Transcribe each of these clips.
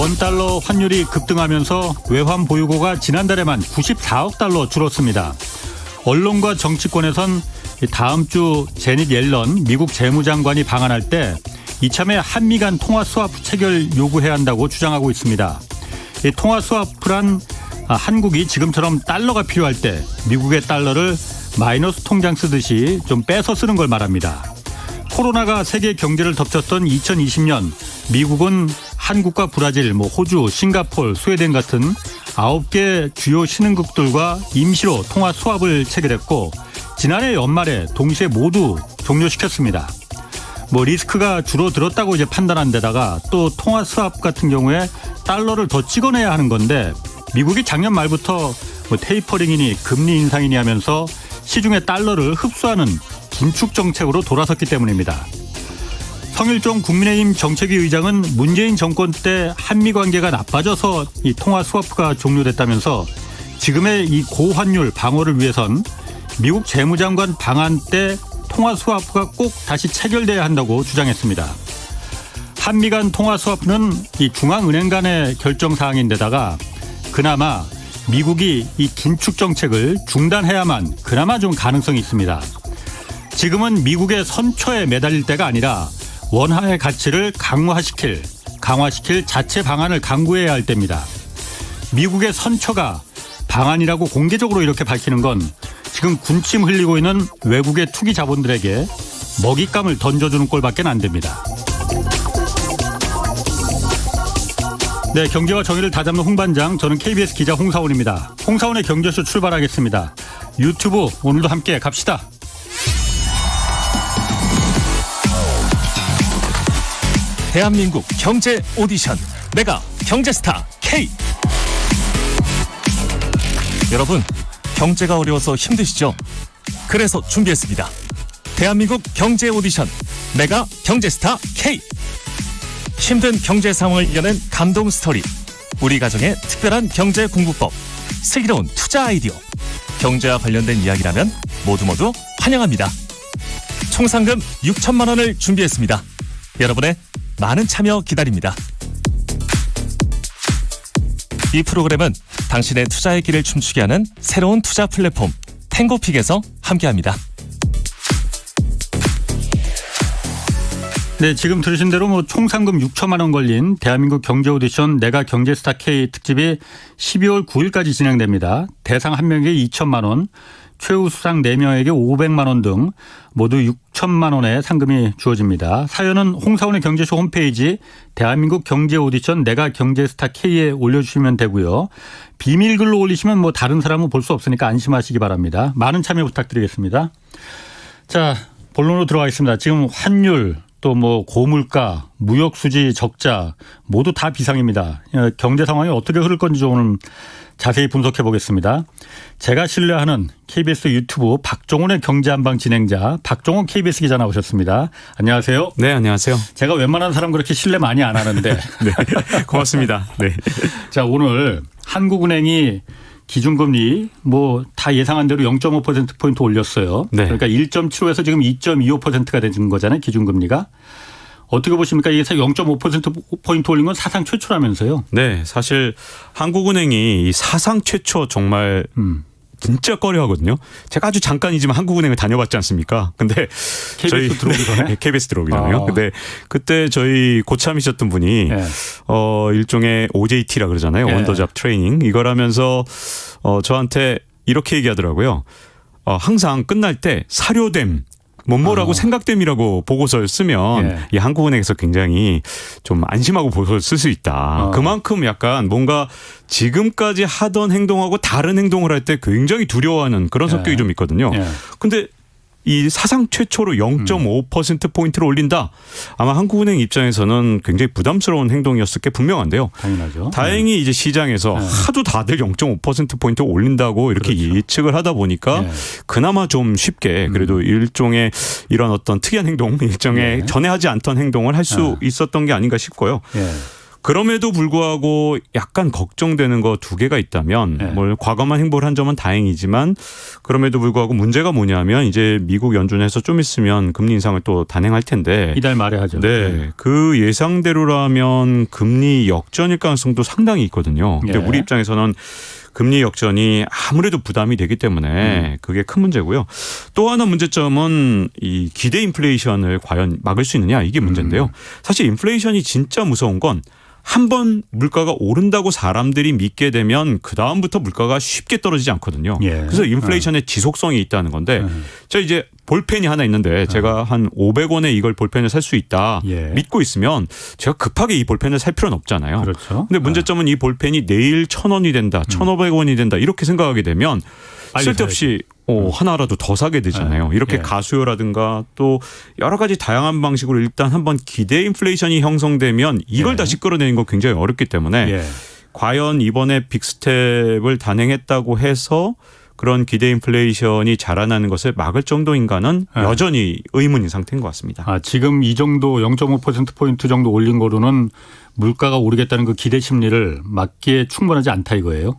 원달러 환율이 급등하면서 외환 보유고가 지난달에만 94억 달러 줄었습니다. 언론과 정치권에선 다음 주 제닛 옐런 미국 재무장관이 방한할 때 이참에 한미 간 통화 스와프 체결 요구해야 한다고 주장하고 있습니다. 이 통화 스와프란 한국이 지금처럼 달러가 필요할 때 미국의 달러를 마이너스 통장 쓰듯이 좀 빼서 쓰는 걸 말합니다. 코로나가 세계 경제를 덮쳤던 2020년 미국은 한국과 브라질, 호주, 싱가포르, 스웨덴 같은 9개 주요 신흥국들과 임시로 통화 스왑을 체결했고 지난해 연말에 동시에 모두 종료시켰습니다. 리스크가 줄어들었다고 이제 판단한 데다가 또 통화 스왑 같은 경우에 달러를 더 찍어내야 하는 건데 미국이 작년 말부터 테이퍼링이니 금리 인상이니 하면서 시중의 달러를 흡수하는 긴축 정책으로 돌아섰기 때문입니다. 성일종 국민의힘 정책위 의장은 문재인 정권 때 한미 관계가 나빠져서 이 통화 스와프가 종료됐다면서 지금의 이 고환율 방어를 위해선 미국 재무장관 방한 때 통화 스와프가 꼭 다시 체결돼야 한다고 주장했습니다. 한미 간 통화 스와프는 이 중앙은행 간의 결정 사항인데다가 그나마 미국이 이 긴축 정책을 중단해야만 그나마 좀 가능성이 있습니다. 지금은 미국의 선처에 매달릴 때가 아니라 원화의 가치를 강화시킬 자체 방안을 강구해야 할 때입니다. 미국의 선처가 방안이라고 공개적으로 이렇게 밝히는 건 지금 군침 흘리고 있는 외국의 투기 자본들에게 먹잇감을 던져주는 꼴밖에 안 됩니다. 네, 경제와 정의를 다잡는 홍반장, 저는 KBS 기자 홍사원입니다. 홍사원의 경제쇼 출발하겠습니다. 유튜브 오늘도 함께 갑시다. 대한민국 경제 오디션 메가 경제스타 K. 여러분, 경제가 어려워서 힘드시죠? 그래서 준비했습니다. 대한민국 경제 오디션 메가 경제스타 K. 힘든 경제 상황을 이겨낸 감동 스토리, 우리 가정의 특별한 경제 공부법, 슬기로운 투자 아이디어, 경제와 관련된 이야기라면 모두 환영합니다. 총 상금 6천만 원을 준비했습니다. 여러분의 많은 참여 기다립니다. 이 프로그램은 당신의 투자의 길을 춤추게 하는 새로운 투자 플랫폼 탱고픽에서 함께합니다. 네, 지금 들으신 대로 총 상금 6천만 원 걸린 대한민국 경제 오디션 내가 경제스타 K 특집이 12월 9일까지 진행됩니다. 대상 1명에게 2천만 원, 최우수상 4명에게 500만 원 등 모두 6천만 원의 상금이 주어집니다. 사연은 홍사원의 경제쇼 홈페이지 대한민국 경제 오디션 내가 경제스타 K에 올려주시면 되고요. 비밀글로 올리시면 다른 사람은 볼 수 없으니까 안심하시기 바랍니다. 많은 참여 부탁드리겠습니다. 자, 본론으로 들어가겠습니다. 지금 환율 또 고물가, 무역수지 적자 모두 다 비상입니다. 경제 상황이 어떻게 흐를 건지 오늘 자세히 분석해 보겠습니다. 제가 신뢰하는 KBS 유튜브 박종훈의 경제한방 진행자 박종훈 KBS 기자 나오셨습니다. 안녕하세요. 네, 안녕하세요. 제가 웬만한 사람 그렇게 신뢰 많이 안 하는데. 네, 고맙습니다. 네. 자, 오늘 한국은행이 기준금리 다 예상한 대로 0.5%포인트 올렸어요. 네. 그러니까 1.75에서 지금 2.25%가 되는 거잖아요. 기준금리가. 어떻게 보십니까? 이게 0.5%포인트 올린 건 사상 최초라면서요. 네, 사실 한국은행이 사상 최초 정말 진짜 꺼려하거든요. 제가 아주 잠깐이지만 한국은행을 다녀봤지 않습니까? 근데 KBS 들어오기 전에? KBS 들어오기 전에요. 근데 그때 저희 고참이셨던 분이 네. 일종의 OJT라 그러잖아요. 네. 원더잡 트레이닝. 이걸 하면서 저한테 이렇게 얘기하더라고요. 항상 끝날 때 사료됨. 뭐라고 생각됨이라고 보고서를 쓰면 이 한국은행에서 굉장히 좀 안심하고 보고서를 쓸 수 있다. 그만큼 약간 뭔가 지금까지 하던 행동하고 다른 행동을 할 때 굉장히 두려워하는 그런 성격이 좀 있거든요. 근데 이 사상 최초로 0.5%포인트를 올린다. 아마 한국은행 입장에서는 굉장히 부담스러운 행동이었을 게 분명한데요. 당연하죠. 다행히 이제 시장에서 하도 다들 0.5%포인트 올린다고 이렇게 그렇죠. 예측을 하다 보니까 그나마 좀 쉽게 그래도 일종의 이런 어떤 특이한 행동, 일종의 전에 하지 않던 행동을 할 수 있었던 게 아닌가 싶고요. 그럼에도 불구하고 약간 걱정되는 거 두 개가 있다면 네. 뭘 과감한 행보를 한 점은 다행이지만 그럼에도 불구하고 문제가 뭐냐면 이제 미국 연준에서 좀 있으면 금리 인상을 또 단행할 텐데 이달 말에 하죠. 네. 그 예상대로라면 금리 역전일 가능성도 상당히 있거든요. 근데 예. 우리 입장에서는 금리 역전이 아무래도 부담이 되기 때문에 그게 큰 문제고요. 또 하나 문제점은 이 기대 인플레이션을 과연 막을 수 있느냐 이게 문제인데요. 사실 인플레이션이 진짜 무서운 건 한 번 물가가 오른다고 사람들이 믿게 되면 그다음부터 물가가 쉽게 떨어지지 않거든요. 예. 그래서 인플레이션의 지속성이 있다는 건데 저 이제 볼펜이 하나 있는데 제가 한 500원에 이걸 볼펜을 살 수 있다 예. 믿고 있으면 제가 급하게 이 볼펜을 살 필요는 없잖아요. 그렇죠. 근데 문제점은 이 볼펜이 내일 1,000원이 된다, 1,500원이 된다 이렇게 생각하게 되면 빨리 쓸데없이 하나라도 더 사게 되잖아요. 이렇게 예. 가수요라든가 또 여러 가지 다양한 방식으로 일단 한번 기대 인플레이션이 형성되면 이걸 예. 다시 끌어내는 거 굉장히 어렵기 때문에 예. 과연 이번에 빅스텝을 단행했다고 해서 그런 기대 인플레이션이 자라나는 것을 막을 정도인가는 예. 여전히 의문인 상태인 것 같습니다. 아, 지금 이 정도 0.5%포인트 정도 올린 거로는 물가가 오르겠다는 그 기대 심리를 막기에 충분하지 않다 이거예요?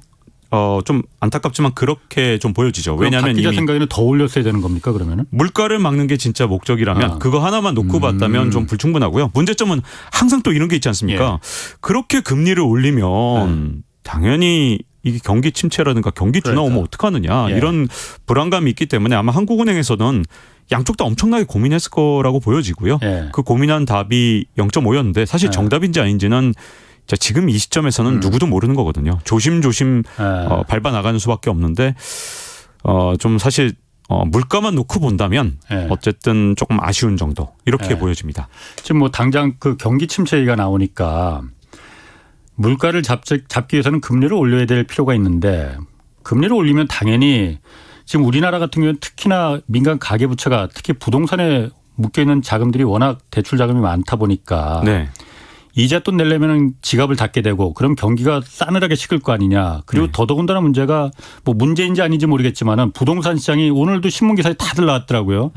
좀 안타깝지만 그렇게 좀 보여지죠. 왜냐하면 왜냐하면 기자 이미 생각에는 더 올렸어야 되는 겁니까 그러면은? 물가를 막는 게 진짜 목적이라면 그거 하나만 놓고 봤다면 좀 불충분하고요. 문제점은 항상 또 이런 게 있지 않습니까? 그렇게 금리를 올리면 당연히 이게 경기 침체라든가 경기 둔화 오면 어떡하느냐 예. 이런 불안감이 있기 때문에 아마 한국은행에서는 양쪽 다 엄청나게 고민했을 거라고 보여지고요. 예. 그 고민한 답이 0.5였는데 사실 정답인지 아닌지는 자, 지금 이 시점에서는 누구도 모르는 거거든요. 조심조심 밟아 나가는 수밖에 없는데 좀 사실 물가만 놓고 본다면 예. 어쨌든 조금 아쉬운 정도 이렇게 예. 보여집니다. 지금 뭐 당장 그 경기 침체 얘기가 나오니까 물가를 잡기 위해서는 금리를 올려야 될 필요가 있는데 금리를 올리면 당연히 지금 우리나라 같은 경우는 특히나 민간 가계부채가 특히 부동산에 묶여있는 자금들이 워낙 대출 자금이 많다 보니까 네. 이자 돈 내려면 지갑을 닫게 되고 그럼 경기가 싸늘하게 식을 거 아니냐. 그리고 더더군다나 문제가 뭐 문제인지 아닌지 모르겠지만은 부동산 시장이 오늘도 신문 기사에 다들 나왔더라고요.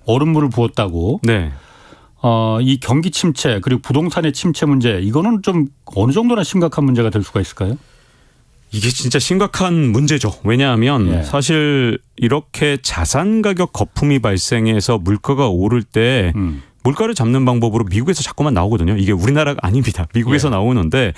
얼음물을 부었다고. 네. 이 경기 침체 그리고 부동산의 침체 문제 이거는 좀 어느 정도나 심각한 문제가 될 수가 있을까요? 이게 진짜 심각한 문제죠. 왜냐하면 예. 사실 이렇게 자산 가격 거품이 발생해서 물가가 오를 때 물가를 잡는 방법으로 미국에서 자꾸만 나오거든요. 이게 우리나라가 아닙니다. 미국에서 예. 나오는데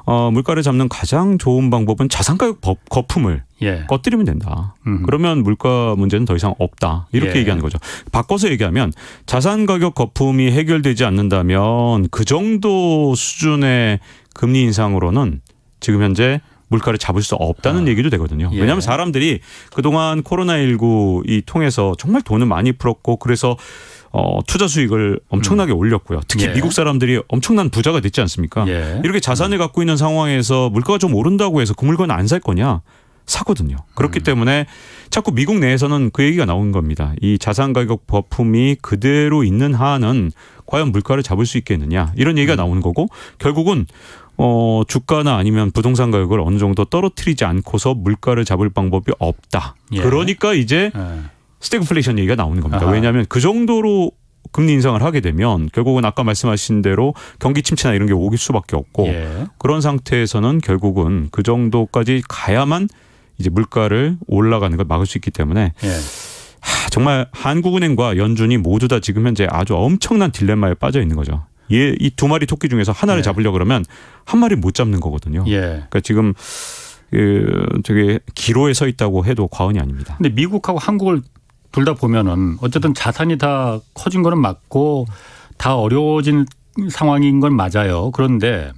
물가를 잡는 가장 좋은 방법은 자산 가격 거품을 예. 꺼뜨리면 된다. 그러면 물가 문제는 더 이상 없다. 이렇게 예. 얘기하는 거죠. 바꿔서 얘기하면 자산 가격 거품이 해결되지 않는다면 그 정도 수준의 금리 인상으로는 지금 현재 물가를 잡을 수 없다는 얘기도 되거든요. 예. 왜냐하면 사람들이 그동안 코로나19 이 통해서 정말 돈을 많이 풀었고 그래서 투자 수익을 엄청나게 올렸고요. 특히 예. 미국 사람들이 엄청난 부자가 됐지 않습니까? 예. 이렇게 자산을 갖고 있는 상황에서 물가가 좀 오른다고 해서 그 물건 안 살 거냐? 사거든요. 그렇기 때문에 자꾸 미국 내에서는 그 얘기가 나오는 겁니다. 이 자산 가격 거품이 그대로 있는 한은 과연 물가를 잡을 수 있겠느냐 이런 얘기가 나오는 거고 결국은 주가나 아니면 부동산 가격을 어느 정도 떨어뜨리지 않고서 물가를 잡을 방법이 없다. 예. 그러니까 이제 예. 스태그플레이션 얘기가 나오는 겁니다. 아하. 왜냐하면 그 정도로 금리 인상을 하게 되면 결국은 아까 말씀하신 대로 경기 침체나 이런 게 오길 수밖에 없고 예. 그런 상태에서는 결국은 그 정도까지 가야만 이제 물가를 올라가는 걸 막을 수 있기 때문에 예. 정말 한국은행과 연준이 모두 다 지금 현재 아주 엄청난 딜레마에 빠져 있는 거죠. 이 두 마리 토끼 중에서 하나를 예. 잡으려고 그러면 한 마리 못 잡는 거거든요. 예. 그러니까 지금 저기 기로에 서 있다고 해도 과언이 아닙니다. 근데 미국하고 한국을 둘 다 보면은 어쨌든 자산이 다 커진 거는 맞고 다 어려워진 상황인 건 맞아요. 그런데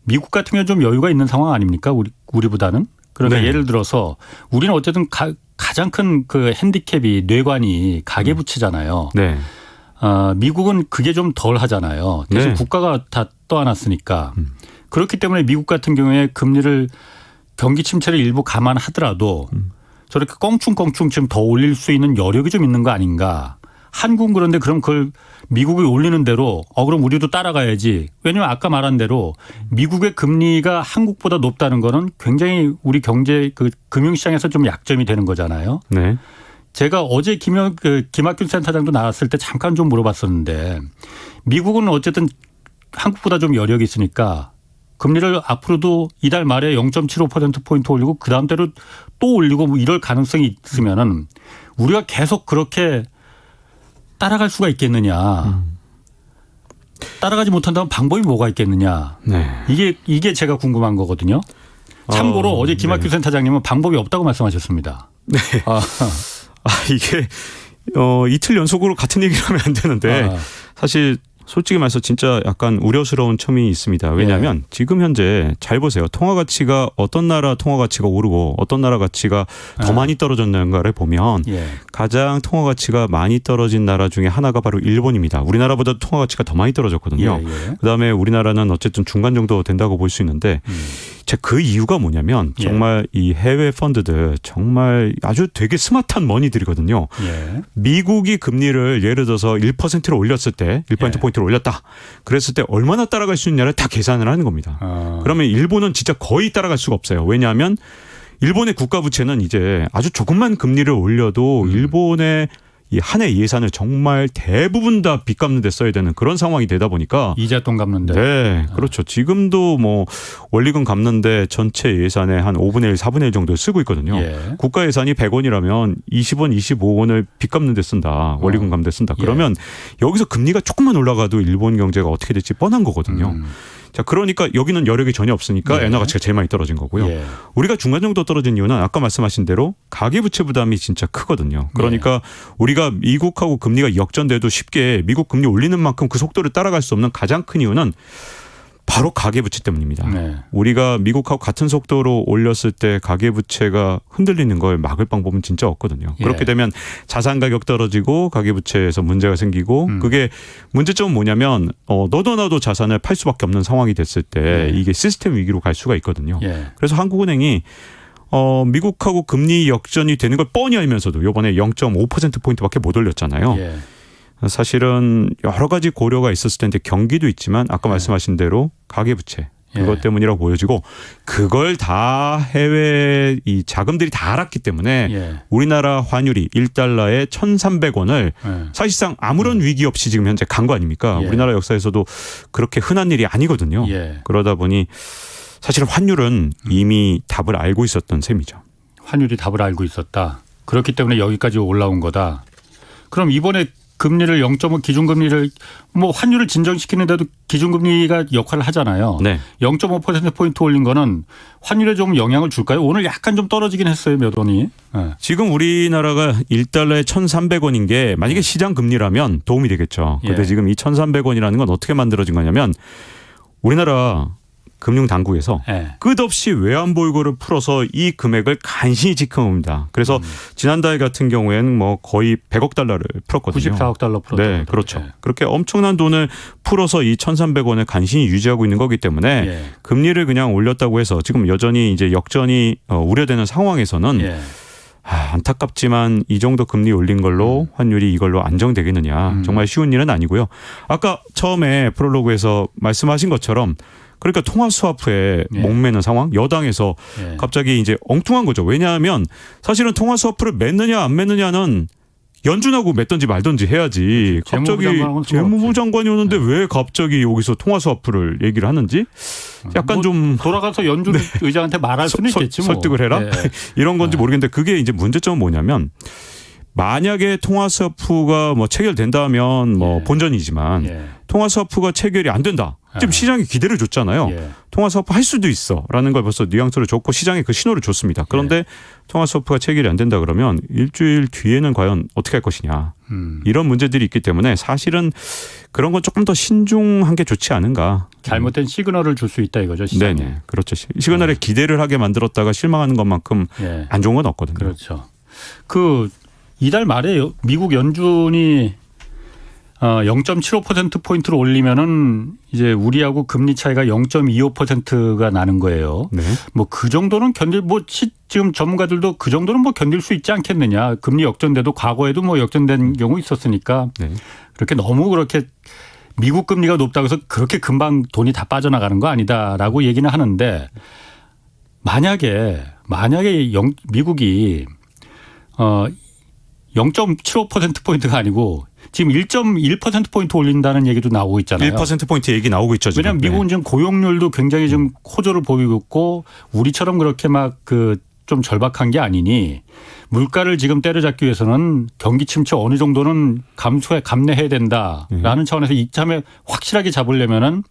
미국 같은 경우는 좀 여유가 있는 상황 아닙니까? 우리보다는. 그러니까 네. 예를 들어서 우리는 어쨌든 가장 큰 그 핸디캡이 뇌관이 가계부채잖아요. 네. 미국은 그게 좀 덜 하잖아요. 대신 네. 국가가 다 떠안았으니까. 그렇기 때문에 미국 같은 경우에 금리를 경기 침체를 일부 감안하더라도 저렇게 껑충껑충 지금 더 올릴 수 있는 여력이 좀 있는 거 아닌가. 한국은 그런데 그럼 그걸 미국이 올리는 대로 그럼 우리도 따라가야지. 왜냐하면 아까 말한 대로 미국의 금리가 한국보다 높다는 거는 굉장히 우리 경제 금융시장에서 좀 약점이 되는 거잖아요. 네. 제가 어제 김학균 센터장도 나왔을 때 잠깐 좀 물어봤었는데 미국은 어쨌든 한국보다 좀 여력이 있으니까 금리를 앞으로도 이달 말에 0.75%포인트 올리고 그다음 때로 또 올리고 뭐 이럴 가능성이 있으면은 우리가 계속 그렇게 따라갈 수가 있겠느냐. 따라가지 못한다면 방법이 뭐가 있겠느냐. 네. 이게 제가 궁금한 거거든요. 참고로 어제 김학규 네. 센터장님은 방법이 없다고 말씀하셨습니다. 네. 이게 이틀 연속으로 같은 얘기를 하면 안 되는데 사실 솔직히 말해서 진짜 약간 우려스러운 첨이 있습니다. 왜냐하면 지금 현재 잘 보세요. 통화 가치가 어떤 나라 통화 가치가 오르고 어떤 나라 가치가 더 많이 떨어졌는가를 보면 가장 통화 가치가 많이 떨어진 나라 중에 하나가 바로 일본입니다. 우리나라보다 통화 가치가 더 많이 떨어졌거든요. 그다음에 우리나라는 어쨌든 중간 정도 된다고 볼 수 있는데 그 이유가 뭐냐면 정말 이 해외 펀드들 정말 아주 되게 스마트한 머니들이거든요. 미국이 금리를 예를 들어서 1%로 올렸을 때 1%포인트를 올렸다. 그랬을 때 얼마나 따라갈 수 있냐를 다 계산을 하는 겁니다. 그러면 일본은 진짜 거의 따라갈 수가 없어요. 왜냐하면 일본의 국가 부채는 이제 아주 조금만 금리를 올려도 일본의 이 한 해 예산을 정말 대부분 다 빚 갚는 데 써야 되는 그런 상황이 되다 보니까 이자돈 갚는데. 네, 그렇죠. 지금도 뭐 원리금 갚는데 전체 예산의 한 5분의 1, 4분의 1 정도 쓰고 있거든요. 국가 예산이 100원이라면 20원, 25원을 빚 갚는 데 쓴다. 원리금 갚는 데 쓴다. 그러면 여기서 금리가 조금만 올라가도 일본 경제가 어떻게 될지 뻔한 거거든요. 자, 그러니까 여기는 여력이 전혀 없으니까 엔화 가치가 제일 많이 떨어진 거고요. 우리가 중간 정도 떨어진 이유는 아까 말씀하신 대로 가계부채 부담이 진짜 크거든요. 그러니까 우리가 미국하고 금리가 역전돼도 쉽게 미국 금리 올리는 만큼 그 속도를 따라갈 수 없는 가장 큰 이유는 바로 가계부채 때문입니다. 우리가 미국하고 같은 속도로 올렸을 때 가계부채가 흔들리는 걸 막을 방법은 진짜 없거든요. 그렇게 되면 자산 가격 떨어지고 가계부채에서 문제가 생기고 그게 문제점은 뭐냐면 너도 나도 자산을 팔 수밖에 없는 상황이 됐을 때 이게 시스템 위기로 갈 수가 있거든요. 그래서 한국은행이 미국하고 금리 역전이 되는 걸 뻔히 알면서도 이번에 0.5%포인트밖에 못 올렸잖아요. 사실은 여러 가지 고려가 있었을 텐데 경기도 있지만 아까 말씀하신 대로 가계부채 그것 때문이라고 보여지고 그걸 다 해외 이 자금들이 다 알았기 때문에 우리나라 환율이 1달러에 1,300원을 사실상 아무런 위기 없이 지금 현재 간 거 아닙니까? 우리나라 역사에서도 그렇게 흔한 일이 아니거든요. 그러다 보니 사실 환율은 이미 답을 알고 있었던 셈이죠. 환율이 답을 알고 있었다. 그렇기 때문에 여기까지 올라온 거다. 그럼 이번에 금리를 0.5 기준금리를 뭐 환율을 진정시키는데도 기준금리가 역할을 하잖아요. 0.5%포인트 올린 거는 환율에 좀 영향을 줄까요? 오늘 약간 좀 떨어지긴 했어요. 몇 원이. 지금 우리나라가 1달러에 1,300원인 게 만약에 시장 금리라면 도움이 되겠죠. 그런데 지금 이 1,300원이라는 건 어떻게 만들어진 거냐면 우리나라 금융당국에서 끝없이 외환보유고를 풀어서 이 금액을 간신히 지켜옵니다. 그래서 지난달 같은 경우에는 뭐 거의 100억 달러를 풀었거든요. 94억 달러 풀었다. 네, 그렇죠. 그렇게 엄청난 돈을 풀어서 이 1,300원을 간신히 유지하고 있는 거기 때문에 금리를 그냥 올렸다고 해서 지금 여전히 이제 역전이 우려되는 상황에서는 안타깝지만 이 정도 금리 올린 걸로 환율이 이걸로 안정되겠느냐. 정말 쉬운 일은 아니고요. 아까 처음에 프롤로그에서 말씀하신 것처럼 그러니까 통화 스와프에 목매는 상황, 여당에서 갑자기 이제 엉뚱한 거죠. 왜냐하면 사실은 통화 스와프를 맺느냐 안 맺느냐는 연준하고 맺든지 말든지 해야지. 갑자기 재무부 장관이 오는데 왜 갑자기 여기서 통화 스와프를 얘기를 하는지 약간 뭐 좀 돌아가서 연준 의장한테 말할 수는 있겠지 뭐. 설득을 해라 이런 건지 모르겠는데 그게 이제 문제점은 뭐냐면 만약에 통화 스와프가 뭐 체결된다면 뭐 본전이지만 통화 스와프가 체결이 안 된다. 지금 시장이 기대를 줬잖아요. 통화 스와프 할 수도 있어라는 걸 벌써 뉘앙스를 줬고 시장에 그 신호를 줬습니다. 그런데 통화 스와프가 체결이 안 된다 그러면 일주일 뒤에는 과연 어떻게 할 것이냐. 이런 문제들이 있기 때문에 사실은 그런 건 조금 더 신중한 게 좋지 않은가. 잘못된 시그널을 줄 수 있다 이거죠. 시장에. 네네. 그렇죠. 시그널에 기대를 하게 만들었다가 실망하는 것만큼 안 좋은 건 없거든요. 그렇죠. 이달 말에 미국 연준이 0.75%포인트를 올리면은 이제 우리하고 금리 차이가 0.25%가 나는 거예요. 뭐 그 정도는 지금 전문가들도 그 정도는 뭐 견딜 수 있지 않겠느냐. 금리 역전돼도 과거에도 뭐 역전된 경우 있었으니까 그렇게 너무 그렇게 미국 금리가 높다고 해서 그렇게 금방 돈이 다 빠져나가는 거 아니다라고 얘기는 하는데 만약에 미국이 0.75%포인트가 아니고 지금 1.1%포인트 올린다는 얘기도 나오고 있잖아요. 1%포인트 얘기 나오고 있죠. 지금. 왜냐하면 미국은 지금 고용률도 굉장히 좀 호조를 보이고 있고 우리처럼 그렇게 막 좀 절박한 게 아니니 물가를 지금 때려잡기 위해서는 경기 침체 어느 정도는 감내해야 된다라는 차원에서 이참에 확실하게 잡으려면은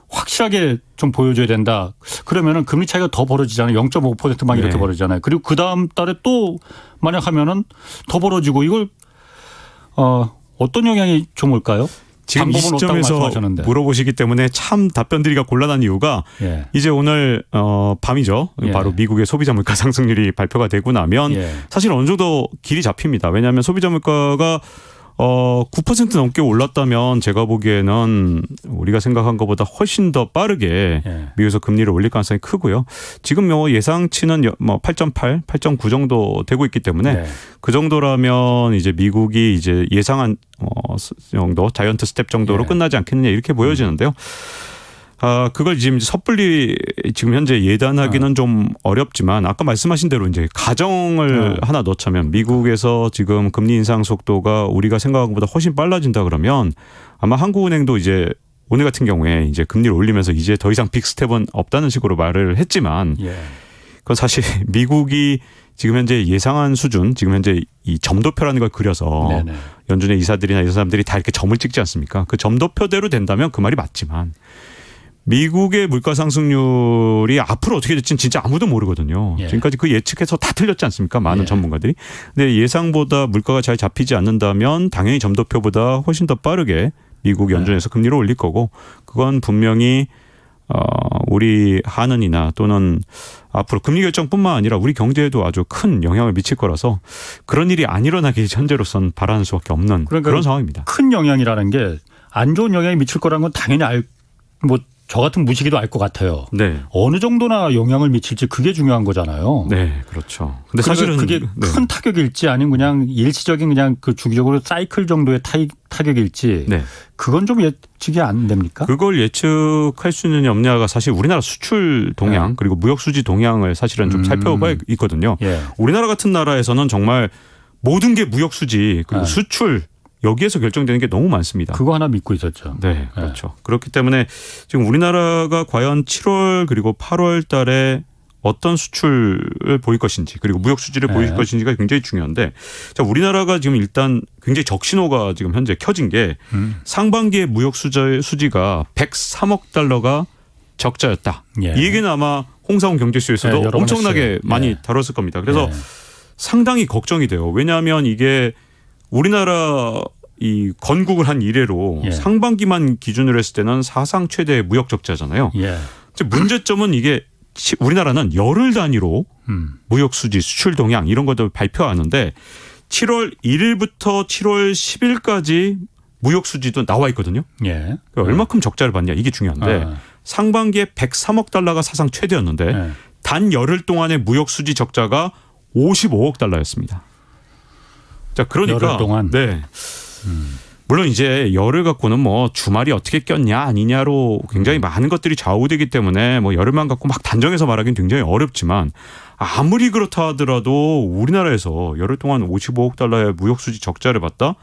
확실하게 좀 보여줘야 된다. 그러면은 금리 차이가 더 벌어지잖아요. 0.5%만 이렇게 네. 벌어지잖아요. 그리고 그 다음 달에 또 만약 하면은 더 벌어지고 이걸 어떤 영향이 좀 올까요? 지금 이 방법은 없다고 시점에서 말씀하셨는데. 물어보시기 때문에 참 답변드리기가 곤란한 이유가 예. 이제 오늘 밤이죠. 예. 바로 미국의 소비자 물가 상승률이 발표가 되고 나면 예. 사실 어느 정도 길이 잡힙니다. 왜냐하면 소비자 물가가 9% 넘게 올랐다면 제가 보기에는 우리가 생각한 것보다 훨씬 더 빠르게 예. 미국에서 금리를 올릴 가능성이 크고요. 지금 예상치는 8.8, 8.9 정도 되고 있기 때문에 네. 그 정도라면 이제 미국이 이제 예상한 정도 자이언트 스텝 정도로 예. 끝나지 않겠느냐 이렇게 보여지는데요. 그걸 지금 섣불리 지금 현재 예단하기는 좀 어렵지만 아까 말씀하신 대로 이제 가정을 하나 넣자면 미국에서 지금 금리 인상 속도가 우리가 생각한 것보다 훨씬 빨라진다 그러면 아마 한국은행도 이제 오늘 같은 경우에 이제 금리를 올리면서 이제 더 이상 빅스텝은 없다는 식으로 말을 했지만 예. 그건 사실 미국이 지금 현재 예상한 수준, 지금 현재 이 점도표라는 걸 그려서 네네. 연준의 이사들이나 이런 사람들이 다 이렇게 점을 찍지 않습니까? 그 점도표대로 된다면 그 말이 맞지만 미국의 물가 상승률이 앞으로 어떻게 될지는 진짜 아무도 모르거든요. 예. 지금까지 그 예측해서 다 틀렸지 않습니까? 많은 예. 전문가들이. 근데 예상보다 물가가 잘 잡히지 않는다면 당연히 점도표보다 훨씬 더 빠르게 미국 연준에서 금리를 올릴 거고 그건 분명히 우리 한은이나 또는 앞으로 금리 결정뿐만 아니라 우리 경제에도 아주 큰 영향을 미칠 거라서 그런 일이 안 일어나기 현재로선 바라는 수밖에 없는 그러니까 그런 상황입니다. 큰 영향이라는 게 안 좋은 영향이 미칠 거라는 건 당연히 저 같은 무식이도 알 것 같아요. 네. 어느 정도나 영향을 미칠지 그게 중요한 거잖아요. 네, 그렇죠. 근데 그러니까 사실은 그게 네. 큰 타격일지 아니면 그냥 일시적인 그냥 그 주기적으로 사이클 정도의 타격일지 네. 그건 좀 예측이 안 됩니까? 그걸 예측할 수 있느냐 없냐가 사실 우리나라 수출 동향 네. 그리고 무역 수지 동향을 사실은 좀 살펴봐야 있거든요. 예. 우리나라 같은 나라에서는 정말 모든 게 무역 수지 그리고 네. 수출 여기에서 결정되는 게 너무 많습니다. 그거 하나 믿고 있었죠. 네, 그렇죠. 그렇기 때문에 지금 우리나라가 과연 7월 그리고 8월 달에 어떤 수출을 보일 것인지 그리고 무역 수지를 보일 것인지가 굉장히 중요한데 자, 우리나라가 지금 일단 굉장히 적신호가 지금 현재 켜진 게 상반기에 무역 수지가 103억 달러가 적자였다. 예. 이 얘기는 아마 홍사훈 경제쇼에서도 네, 여러 번 엄청나게 했어요. 많이 예. 다뤘을 겁니다. 그래서 예. 상당히 걱정이 돼요. 왜냐하면 이게 우리나라 이 건국을 한 이래로 예. 상반기만 기준으로 했을 때는 사상 최대의 무역 적자잖아요. 예. 문제점은 이게 우리나라는 열흘 단위로 무역 수지, 수출 동향 이런 것들 발표하는데 7월 1일부터 7월 10일까지 무역 수지도 나와 있거든요. 예. 그러니까 얼마큼 적자를 봤냐 이게 중요한데 상반기에 103억 달러가 사상 최대였는데 예. 단 열흘 동안의 무역 수지 적자가 55억 달러였습니다. 자, 그러니까 열흘 동안. 네. 물론 이제 열흘 갖고는 뭐 주말이 어떻게 꼈냐 아니냐로 굉장히 많은 것들이 좌우되기 때문에 뭐 열흘만 갖고 막 단정해서 말하기는 굉장히 어렵지만 아무리 그렇다 하더라도 우리나라에서 열흘 동안 55억 달러의 무역 수지 적자를 봤다?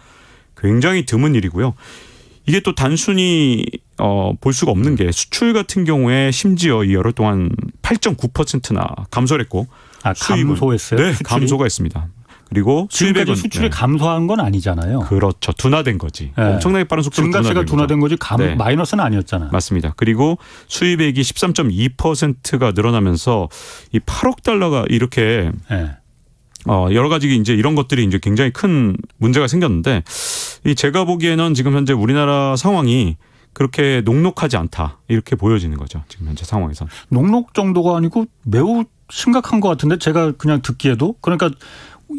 굉장히 드문 일이고요. 이게 또 단순히 볼 수가 없는 게 수출 같은 경우에 심지어 이 열흘 동안 8.9%나 감소를 했고 감소했어요? 네, 수출이? 감소가 있습니다. 그리고 지금까지 수출이 감소한 건 아니잖아요. 그렇죠. 둔화된 거지. 네. 엄청나게 빠른 속도로 증가세가 둔화된 거지 네. 마이너스는 아니었잖아. 맞습니다. 그리고 수입액이 13.2%가 늘어나면서 이 8억 달러가 이렇게 네. 여러 가지 이제 이런 것들이 이제 굉장히 큰 문제가 생겼는데 이 제가 보기에는 지금 현재 우리나라 상황이 그렇게 녹록하지 않다 이렇게 보여지는 거죠. 지금 현재 상황에서. 녹록 정도가 아니고 매우 심각한 것 같은데 제가 그냥 듣기에도 그러니까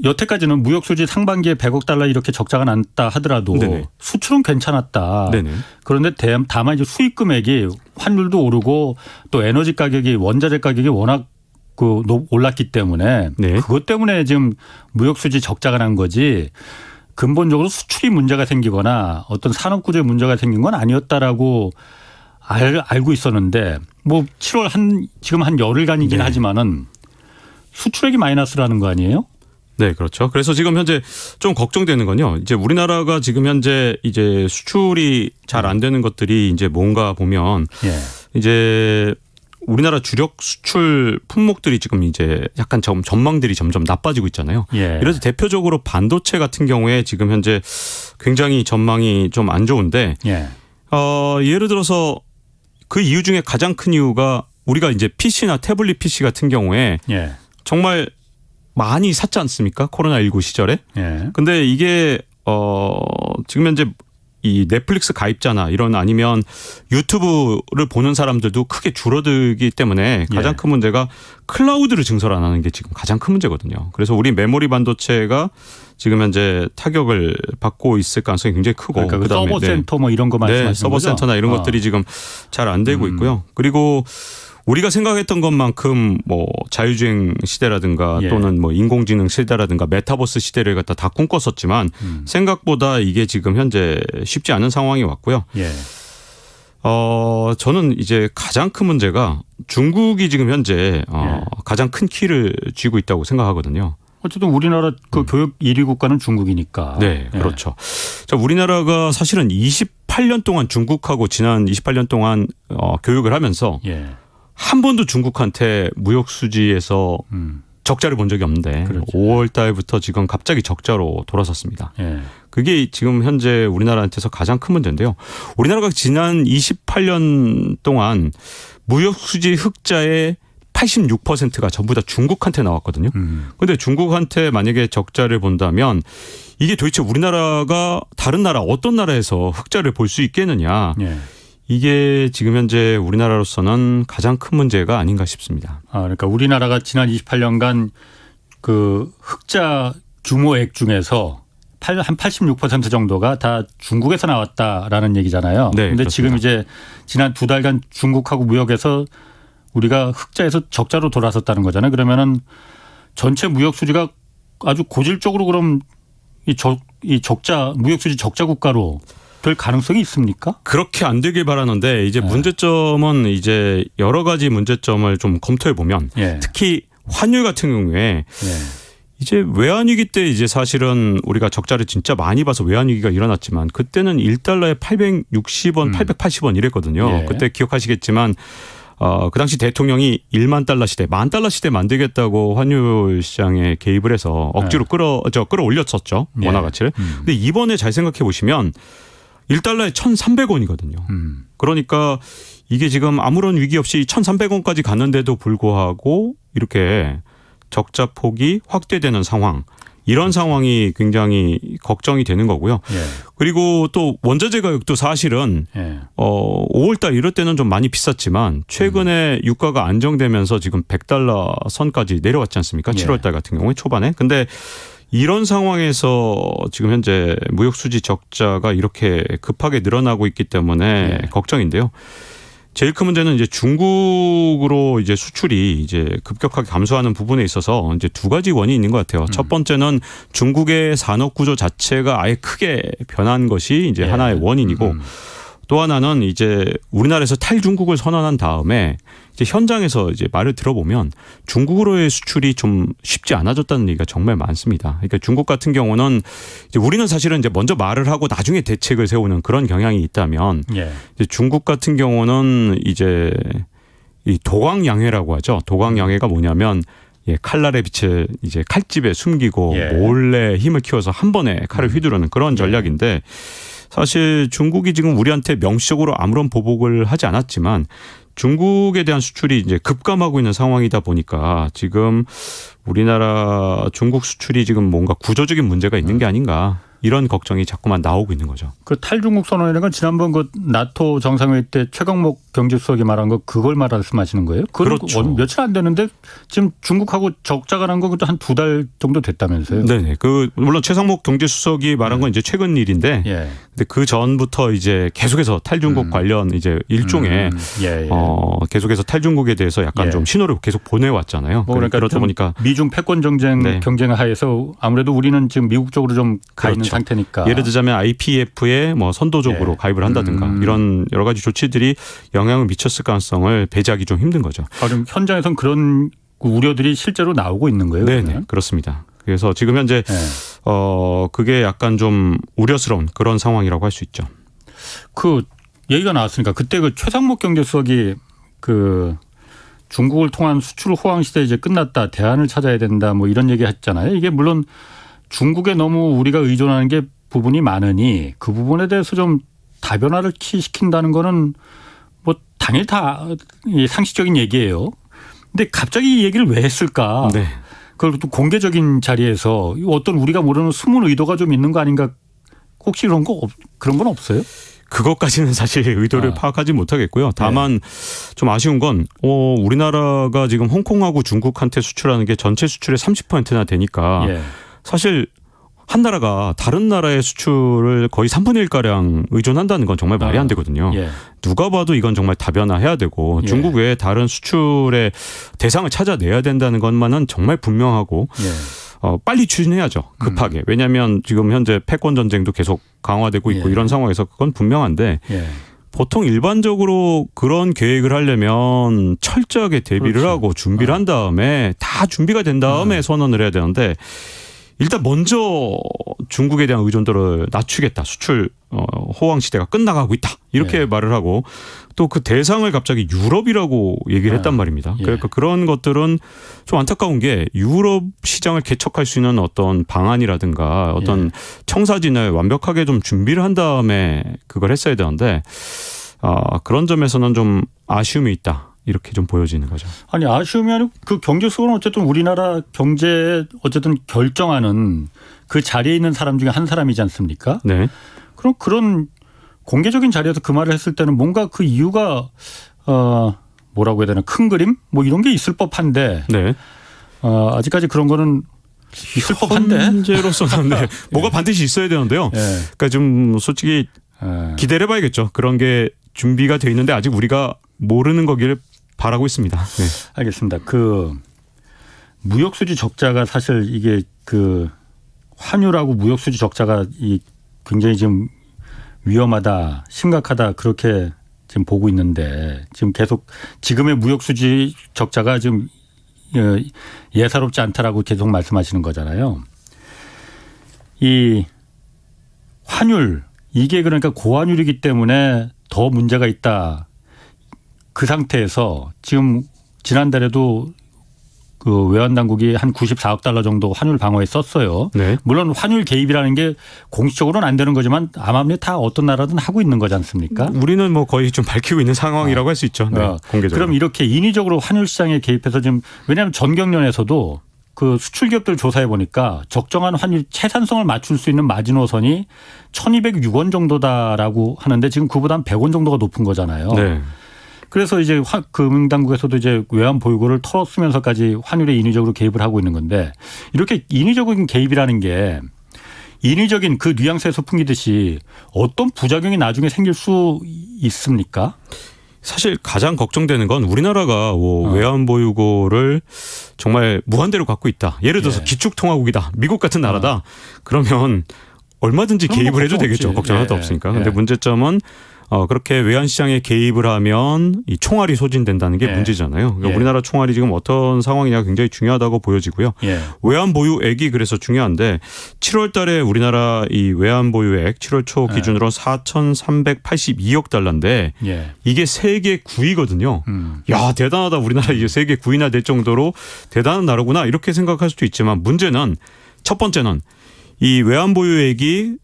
여태까지는 무역 수지 상반기에 100억 달러 이렇게 적자가 났다 하더라도 네네. 수출은 괜찮았다. 네네. 그런데 다만 이제 수입 금액이 환율도 오르고 또 에너지 가격이 원자재 가격이 워낙 올랐기 때문에 네. 그것 때문에 지금 무역 수지 적자가 난 거지. 근본적으로 수출이 문제가 생기거나 어떤 산업 구조에 문제가 생긴 건 아니었다라고 알고 있었는데 뭐 7월 지금 한 열흘간이긴 네. 하지만은 수출액이 마이너스라는 거 아니에요? 네, 그렇죠. 그래서 지금 현재 좀 걱정되는 건요. 이제 우리나라가 지금 현재 이제 수출이 잘 안 되는 것들이 이제 뭔가 보면 예. 이제 우리나라 주력 수출 품목들이 지금 이제 약간 전망들이 점점 나빠지고 있잖아요. 예. 그래서 대표적으로 반도체 같은 경우에 지금 현재 굉장히 전망이 좀 안 좋은데 예. 예를 들어서 그 이유 중에 가장 큰 이유가 우리가 이제 PC나 태블릿 PC 같은 경우에 예. 정말 많이 샀지 않습니까? 코로나19 시절에. 예. 근데 이게 지금 현재 이 넷플릭스 가입자나 이런 아니면 유튜브를 보는 사람들도 크게 줄어들기 때문에 가장 예. 큰 문제가 클라우드를 증설 안 하는 게 지금 가장 큰 문제거든요. 그래서 우리 메모리 반도체가 지금 현재 타격을 받고 있을 가능성이 굉장히 크고 그러니까 그 그다음에 서버 센터 뭐 이런 거 말씀하시는 네, 서버 거죠? 센터나 이런 것들이 지금 잘 안 되고 있고요. 그리고 우리가 생각했던 것만큼 뭐 자유주행 시대라든가 예. 또는 뭐 인공지능 시대라든가 메타버스 시대를 갖다 다 꿈꿨었지만 생각보다 이게 지금 현재 쉽지 않은 상황이 왔고요. 예. 저는 이제 가장 큰 문제가 중국이 지금 현재 예. 가장 큰 키를 쥐고 있다고 생각하거든요. 어쨌든 우리나라 그 교육 1위 국가는 중국이니까. 네, 예. 그렇죠. 자, 우리나라가 사실은 28년 동안 중국하고 지난 28년 동안 교육을 하면서 예. 한 번도 중국한테 무역 수지에서 적자를 본 적이 없는데 그렇죠. 5월 달부터 지금 갑자기 적자로 돌아섰습니다. 예. 그게 지금 현재 우리나라한테서 가장 큰 문제인데요. 우리나라가 지난 28년 동안 무역 수지 흑자의 86%가 전부 다 중국한테 나왔거든요. 그런데 중국한테 만약에 적자를 본다면 이게 도대체 우리나라가 다른 나라 어떤 나라에서 흑자를 볼 수 있겠느냐. 예. 이게 지금 현재 우리나라로서는 가장 큰 문제가 아닌가 싶습니다. 그러니까 우리나라가 지난 28년간 그 흑자 규모액 중에서 한 86% 정도가 다 중국에서 나왔다라는 얘기잖아요. 네, 그런데 지금 그렇습니다. 이제 지난 2달간 중국하고 무역에서 우리가 흑자에서 적자로 돌아섰다는 거잖아요. 그러면은 전체 무역 수지가 아주 고질적으로 그럼 이 적자 무역 수지 적자 국가로 될 가능성이 있습니까? 그렇게 안 되길 바라는데 이제 네. 문제점은 이제 여러 가지 문제점을 좀 검토해 보면 예. 특히 환율 같은 경우에 예. 이제 외환위기 때 이제 사실은 우리가 적자를 진짜 많이 봐서 외환위기가 일어났지만 그때는 1달러에 860원, 880원 이랬거든요. 예. 그때 기억하시겠지만 그 당시 대통령이 1만 달러 시대, 1만 달러 시대 만들겠다고 환율 시장에 개입을 해서 억지로 끌어올렸었죠. 예. 원화 가치를. 근데 이번에 잘 생각해 보시면 1달러에 1,300원이거든요. 그러니까 이게 지금 아무런 위기 없이 1,300원까지 갔는데도 불구하고 이렇게 적자 폭이 확대되는 상황. 이런 상황이 굉장히 걱정이 되는 거고요. 예. 그리고 또 원자재 가격도 사실은 예. 5월 달 이럴 때는 좀 많이 비쌌지만 최근에 유가가 안정되면서 지금 100달러 선까지 내려왔지 않습니까? 예. 7월 달 같은 경우에 초반에. 근데 이런 상황에서 지금 현재 무역 수지 적자가 이렇게 급하게 늘어나고 있기 때문에 예. 걱정인데요. 제일 큰 문제는 이제 중국으로 이제 수출이 이제 급격하게 감소하는 부분에 있어서 이제 두 가지 원인이 있는 것 같아요. 첫 번째는 중국의 산업 구조 자체가 아예 크게 변한 것이 이제 예. 하나의 원인이고 또 하나는 이제 우리나라에서 탈중국을 선언한 다음에 이제 현장에서 이제 말을 들어보면 중국으로의 수출이 좀 쉽지 않아졌다는 얘기가 정말 많습니다. 그러니까 중국 같은 경우는 이제 우리는 사실은 이제 먼저 말을 하고 나중에 대책을 세우는 그런 경향이 있다면 예. 이제 중국 같은 경우는 이제 이 도광양회라고 하죠. 도광양회가 뭐냐면 칼날의 빛을 이제 칼집에 숨기고 예. 몰래 힘을 키워서 한 번에 칼을 휘두르는 그런 전략인데 사실 중국이 지금 우리한테 명시적으로 아무런 보복을 하지 않았지만 중국에 대한 수출이 이제 급감하고 있는 상황이다 보니까 지금 우리나라 중국 수출이 지금 뭔가 구조적인 문제가 있는 게 아닌가 이런 걱정이 자꾸만 나오고 있는 거죠. 그 탈중국 선언이라는 건 지난번 그 나토 정상회의 때 최강목 경제수석이 말한 거 그걸 말씀하시는 거예요? 그렇죠. 며칠 안 되는데 지금 중국하고 적자가 난 거 한 2달 정도 됐다면서요? 네네. 물론 최상목 경제수석이 말한 건 이제 최근 일인데, 예. 근데 그 전부터 이제 계속해서 탈중국 관련 이제 일종의 예. 계속해서 탈중국에 대해서 약간 예. 좀 신호를 계속 보내왔잖아요. 그러니까 그러다 보니까 미중 패권 경쟁 네. 하에서 아무래도 우리는 지금 미국 쪽으로 좀 가 있는 그렇죠. 상태니까. 예를 들자면 IPF에 뭐 선도적으로 예. 가입을 한다든가 이런 여러 가지 조치들이 영향을 미쳤을 가능성을 배제하기 좀 힘든 거죠. 그럼 현장에서는 그런 우려들이 실제로 나오고 있는 거예요? 네네 그러면? 그렇습니다. 그래서 지금 현재 그게 약간 좀 우려스러운 그런 상황이라고 할 수 있죠. 그 얘기가 나왔으니까 그때 그 최상목 경제수석이 그 중국을 통한 수출 호황 시대 이제 끝났다, 대안을 찾아야 된다, 뭐 이런 얘기 했잖아요. 이게 물론 중국에 너무 우리가 의존하는 게 부분이 많으니 그 부분에 대해서 좀 다변화를 시킨다는 거는 뭐 당연히 다 상식적인 얘기예요. 근데 갑자기 이 얘기를 왜 했을까? 네. 그걸 또 공개적인 자리에서 어떤 우리가 모르는 숨은 의도가 좀 있는 거 아닌가? 혹시 그런 건 없어요? 그것까지는 사실 의도를 파악하지 못하겠고요. 다만 좀 아쉬운 건 우리나라가 지금 홍콩하고 중국한테 수출하는 게 전체 수출의 30%나 되니까 사실 한 나라가 다른 나라의 수출을 거의 3분의 1가량 의존한다는 건 정말 말이 안 되거든요. 누가 봐도 이건 정말 다변화해야 되고 중국 외에 다른 수출의 대상을 찾아내야 된다는 것만은 정말 분명하고 빨리 추진해야죠. 급하게. 왜냐하면 지금 현재 패권 전쟁도 계속 강화되고 있고 이런 상황에서 그건 분명한데 보통 일반적으로 그런 계획을 하려면 철저하게 대비를 하고 준비를 한 다음에 다 준비가 된 다음에 선언을 해야 되는데 일단 먼저 중국에 대한 의존도를 낮추겠다. 수출 호황 시대가 끝나가고 있다. 이렇게 말을 하고 또 그 대상을 갑자기 유럽이라고 얘기를 했단 말입니다. 그러니까 그런 것들은 좀 안타까운 게 유럽 시장을 개척할 수 있는 어떤 방안이라든가 어떤 청사진을 완벽하게 좀 준비를 한 다음에 그걸 했어야 되는데 그런 점에서는 좀 아쉬움이 있다. 이렇게 좀 보여지는 거죠. 아니 아쉬움이 아니고 그 경제수석은 어쨌든 우리나라 경제 어쨌든 결정하는 그 자리에 있는 사람 중에 한 사람이지 않습니까? 네. 그럼 그런 공개적인 자리에서 그 말을 했을 때는 뭔가 그 이유가 뭐라고 해야 되나 큰 그림 뭐 이런 게 있을 법한데 아직까지 그런 거는 있을 법한데 현재로서는 뭐가 반드시 있어야 되는데요. 그러니까 좀 솔직히 기대를 해봐야겠죠. 그런 게 준비가 돼 있는데 아직 우리가 모르는 거기를 바라고 있습니다. 알겠습니다. 그 무역수지 적자가 사실 이게 그 환율하고 무역수지 적자가 이 굉장히 지금 위험하다, 심각하다 그렇게 지금 보고 있는데 지금 계속 지금의 무역수지 적자가 지금 예사롭지 않다라고 계속 말씀하시는 거잖아요. 이 환율 이게 그러니까 고환율이기 때문에 더 문제가 있다. 그 상태에서 지금 지난달에도 그 외환당국이 한 94억 달러 정도 환율 방어에 썼어요. 물론 환율 개입이라는 게 공식적으로는 안 되는 거지만 암암리 다 어떤 나라든 하고 있는 거지 않습니까? 우리는 뭐 거의 좀 밝히고 있는 상황이라고 할 수 있죠. 공개적으로. 그럼 이렇게 인위적으로 환율 시장에 개입해서 지금 왜냐하면 전경련에서도 그 수출기업들 조사해 보니까 적정한 환율 채산성을 맞출 수 있는 마지노선이 1,206원 정도다라고 하는데 지금 그보다 한 100원 정도가 높은 거잖아요. 그래서 이제 금융당국에서도 이제 외환 보유고를 털었으면서까지 환율에 인위적으로 개입을 하고 있는 건데 이렇게 인위적인 개입이라는 게 인위적인 그 뉘앙스에서 풍기듯이 어떤 부작용이 나중에 생길 수 있습니까? 사실 가장 걱정되는 건 우리나라가 외환 보유고를 정말 무한대로 갖고 있다. 예를 들어서 기축통화국이다. 미국 같은 나라다. 그러면 얼마든지 개입을 해도 되겠죠. 걱정 하나도 없으니까. 그런데 문제점은 그렇게 외환 시장에 개입을 하면 이 총알이 소진된다는 게 문제잖아요. 그러니까 우리나라 총알이 지금 어떤 상황이냐 굉장히 중요하다고 보여지고요. 외환 보유액이 그래서 중요한데 7월 달에 우리나라 이 외환 보유액 7월 초 기준으로 4,382억 달러인데 이게 세계 9위거든요. 야, 대단하다. 우리나라 이제 세계 9위나 될 정도로 대단한 나라구나. 이렇게 생각할 수도 있지만 문제는 첫 번째는 이 외환 보유액이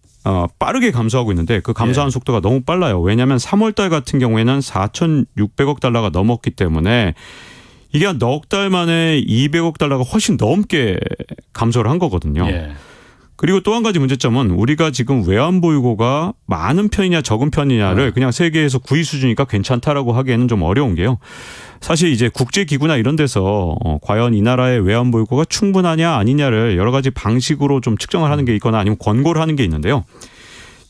빠르게 감소하고 있는데 그 감소하는 속도가 너무 빨라요. 왜냐하면 3월 달 같은 경우에는 4,600억 달러가 넘었기 때문에 이게 한 넉 달 만에 200억 달러가 훨씬 넘게 감소를 한 거거든요. 그리고 또 한 가지 문제점은 우리가 지금 외환 보유고가 많은 편이냐 적은 편이냐를 그냥 세계에서 9위 수준이니까 괜찮다라고 하기에는 좀 어려운 게요. 사실 이제 국제기구나 이런 데서 과연 이 나라의 외환 보유고가 충분하냐 아니냐를 여러 가지 방식으로 좀 측정을 하는 게 있거나 아니면 권고를 하는 게 있는데요.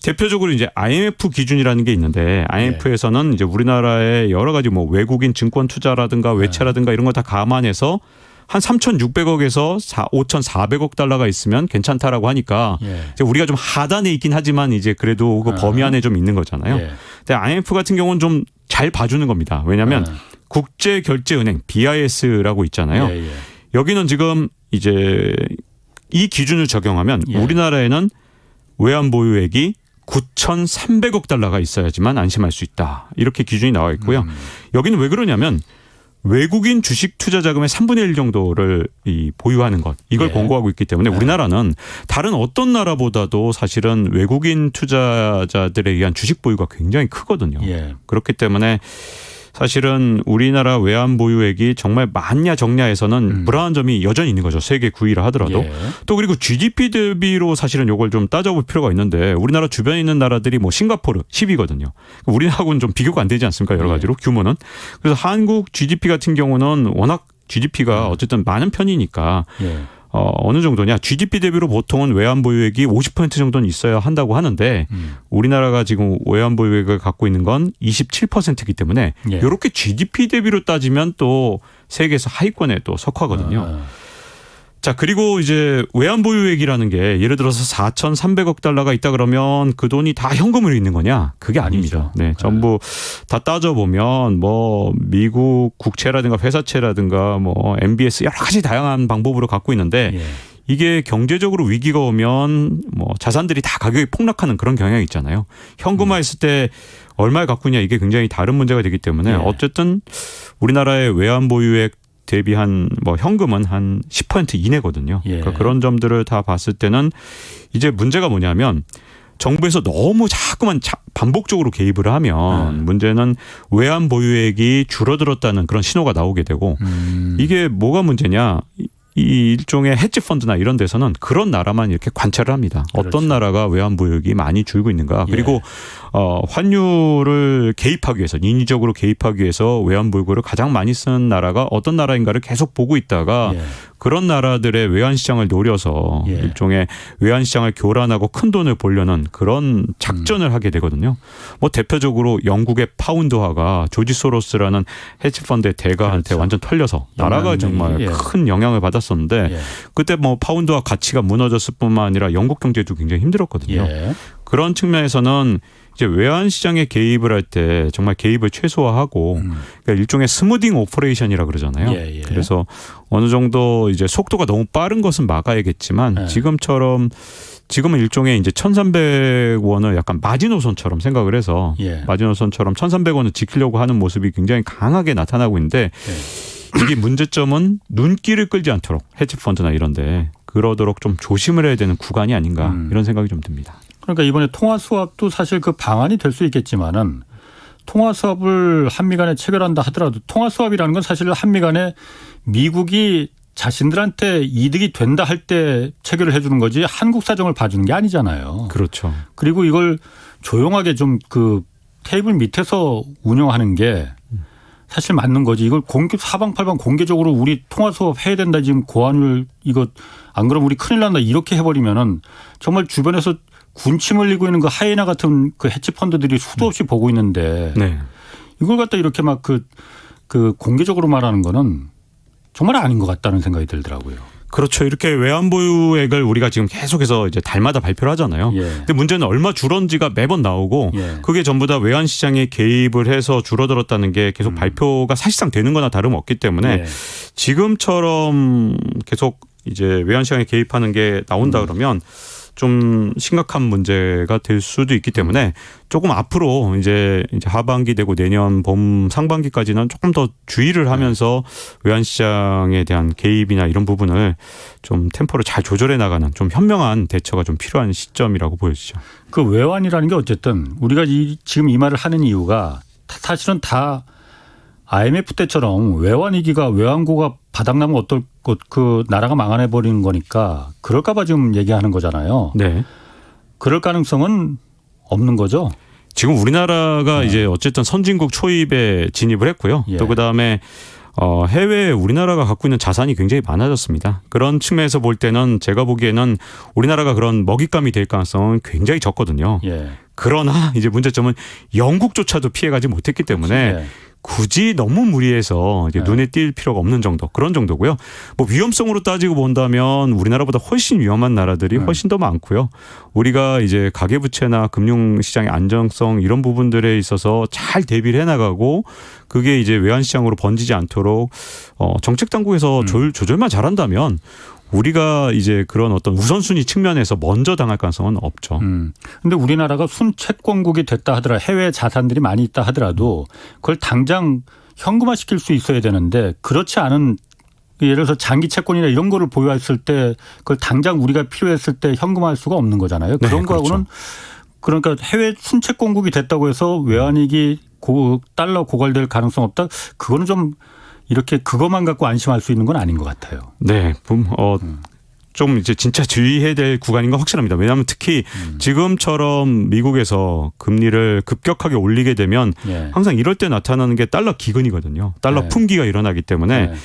대표적으로 이제 IMF 기준이라는 게 있는데 IMF에서는 이제 우리나라의 여러 가지 뭐 외국인 증권 투자라든가 외채라든가 이런 거 다 감안해서 한 3,600억에서 5,400억 달러가 있으면 괜찮다라고 하니까 이제 우리가 좀 하단에 있긴 하지만 이제 그래도 그 범위 안에 좀 있는 거잖아요. 근데 IMF 같은 경우는 좀 잘 봐주는 겁니다. 왜냐하면 국제결제은행 BIS라고 있잖아요. 여기는 지금 이제 이 기준을 적용하면 예. 우리나라에는 외환 보유액이 9,300억 달러가 있어야지만 안심할 수 있다. 이렇게 기준이 나와 있고요. 여기는 왜 그러냐면 외국인 주식 투자 자금의 3분의 1 정도를 보유하는 것 이걸 예. 권고하고 있기 때문에 우리나라는 다른 어떤 나라보다도 사실은 외국인 투자자들에 의한 주식 보유가 굉장히 크거든요. 예. 그렇기 때문에 사실은 우리나라 외환 보유액이 정말 많냐 적냐에서는 불안한 점이 여전히 있는 거죠. 세계 9위라 하더라도. 예. 또 그리고 GDP 대비로 사실은 이걸 좀 따져볼 필요가 있는데 우리나라 주변에 있는 나라들이 뭐 싱가포르 10위거든요. 우리하고는 좀 비교가 안 되지 않습니까? 여러 가지로 규모는. 그래서 한국 GDP 같은 경우는 워낙 GDP가 어쨌든 많은 편이니까 예. 어느 정도냐. GDP 대비로 보통은 외환 보유액이 50% 정도는 있어야 한다고 하는데 우리나라가 지금 외환 보유액을 갖고 있는 건 27%이기 때문에 예. 이렇게 GDP 대비로 따지면 또 세계에서 하위권에 또 속하거든요. 자, 그리고 이제 외환 보유액이라는 게 예를 들어서 4,300억 달러가 있다 그러면 그 돈이 다 현금으로 있는 거냐? 그게 아닙니다. 아니죠. 네, 전부 다 따져보면 뭐 미국 국채라든가 회사채라든가 뭐 MBS 여러 가지 다양한 방법으로 갖고 있는데 예. 이게 경제적으로 위기가 오면 뭐 자산들이 다 가격이 폭락하는 그런 경향이 있잖아요. 현금화했을 때 얼마를 갖고 있냐 이게 굉장히 다른 문제가 되기 때문에 예. 어쨌든 우리나라의 외환 보유액 대비한 뭐 현금은 한 10% 이내거든요. 예. 그러니까 그런 점들을 다 봤을 때는 이제 문제가 뭐냐면 정부에서 너무 자꾸만 반복적으로 개입을 하면 문제는 외환 보유액이 줄어들었다는 그런 신호가 나오게 되고 이게 뭐가 문제냐. 이 일종의 헤지 펀드나 이런 데서는 그런 나라만 이렇게 관찰을 합니다. 그렇죠. 어떤 나라가 외환 보유액이 많이 줄고 있는가. 그리고 환율을 개입하기 위해서 인위적으로 개입하기 위해서 외환 보유고를 가장 많이 쓰는 나라가 어떤 나라인가를 계속 보고 있다가 예. 그런 나라들의 외환 시장을 노려서 예. 일종의 외환 시장을 교란하고 큰 돈을 벌려는 그런 작전을 하게 되거든요. 뭐 대표적으로 영국의 파운드화가 조지 소로스라는 헤지 펀드의 대가한테 그렇죠. 완전 털려서 나라가 정말 예. 큰 영향을 받았었는데 예. 그때 뭐 파운드화 가치가 무너졌을 뿐만 아니라 영국 경제도 굉장히 힘들었거든요. 예. 그런 측면에서는 이제 외환 시장에 개입을 할 때 정말 개입을 최소화하고 그러니까 일종의 스무딩 오퍼레이션이라 그러잖아요. 예, 예. 그래서 어느 정도 이제 속도가 너무 빠른 것은 막아야겠지만 예. 지금은 일종의 이제 1,300원을 약간 마지노선처럼 생각을 해서 예. 마지노선처럼 1,300원을 지키려고 하는 모습이 굉장히 강하게 나타나고 있는데 이게 문제점은 눈길을 끌지 않도록 헤지펀드나 이런데 그러도록 좀 조심을 해야 되는 구간이 아닌가 이런 생각이 좀 듭니다. 그러니까 이번에 통화 수합도 사실 그 방안이 될 수 있겠지만은 통화 수합을 한미 간에 체결한다 하더라도 통화 수합이라는 건 사실 한미 간에 미국이 자신들한테 이득이 된다 할 때 체결을 해 주는 거지 한국 사정을 봐주는 게 아니잖아요. 그렇죠. 그리고 이걸 조용하게 좀 그 테이블 밑에서 운영하는 게 사실 맞는 거지. 이걸 사방팔방 공개적으로 우리 통화 수업 해야 된다. 지금 고환율 이거 안 그러면 우리 큰일 난다. 이렇게 해버리면은 정말 주변에서 군침 흘리고 있는 그 하이에나 같은 그 헤지 펀드들이 수도 없이 보고 있는데 네. 이걸 갖다 이렇게 막 그 공개적으로 말하는 거는 정말 아닌 것 같다는 생각이 들더라고요. 그렇죠. 이렇게 외환 보유액을 우리가 지금 계속해서 이제 달마다 발표를 하잖아요. 예. 근데 문제는 얼마 줄었는지가 매번 나오고 예. 그게 전부 다 외환 시장에 개입을 해서 줄어들었다는 게 계속 발표가 사실상 되는 거나 다름없기 때문에 예. 지금처럼 계속 이제 외환 시장에 개입하는 게 나온다 그러면 좀 심각한 문제가 될 수도 있기 때문에 조금 앞으로 이제 하반기 되고 내년 봄 상반기까지는 조금 더 주의를 하면서 외환 시장에 대한 개입이나 이런 부분을 좀 템포를 잘 조절해 나가는 좀 현명한 대처가 좀 필요한 시점이라고 보여지죠. 그 외환이라는 게 어쨌든 우리가 지금 이 말을 하는 이유가 사실은 다 IMF 때처럼 외환 위기가 외환고가 바닥나면 어떨 것 그 나라가 망하내 버리는 거니까 그럴까 봐 지금 얘기하는 거잖아요. 네. 그럴 가능성은 없는 거죠. 지금 우리나라가 이제 어쨌든 선진국 초입에 진입을 했고요. 예. 또 그다음에 해외에 우리나라가 갖고 있는 자산이 굉장히 많아졌습니다. 그런 측면에서 볼 때는 제가 보기에는 우리나라가 그런 먹잇감이 될 가능성은 굉장히 적거든요. 예. 그러나 이제 문제점은 영국조차도 피해가지 못했기 때문에 예. 굳이 너무 무리해서 이제 눈에 띌 필요가 없는 정도 그런 정도고요. 뭐 위험성으로 따지고 본다면 우리나라보다 훨씬 위험한 나라들이 훨씬 더 많고요. 우리가 이제 가계부채나 금융시장의 안정성 이런 부분들에 있어서 잘 대비를 해나가고 그게 이제 외환시장으로 번지지 않도록 정책 당국에서 조절만 잘한다면 우리가 이제 그런 어떤 우선순위 측면에서 먼저 당할 가능성은 없죠. 근데 우리나라가 순채권국이 됐다 하더라 해외 자산들이 많이 있다 하더라도 그걸 당장 현금화 시킬 수 있어야 되는데 그렇지 않은 예를 들어서 장기 채권이나 이런 거를 보유했을 때 그걸 당장 우리가 필요했을 때 현금화할 수가 없는 거잖아요. 네, 그런 거하고는 그러니까 해외 순채권국이 됐다고 해서 외환위기 달러 고갈될 가능성 없다. 그거는 좀 이렇게 그것만 갖고 안심할 수 있는 건 아닌 것 같아요. 네, 좀 이제 진짜 주의해야 될 구간인 건 확실합니다. 왜냐하면 특히 지금처럼 미국에서 금리를 급격하게 올리게 되면 예. 항상 이럴 때 나타나는 게 달러 기근이거든요. 달러 네. 품귀가 일어나기 때문에 네.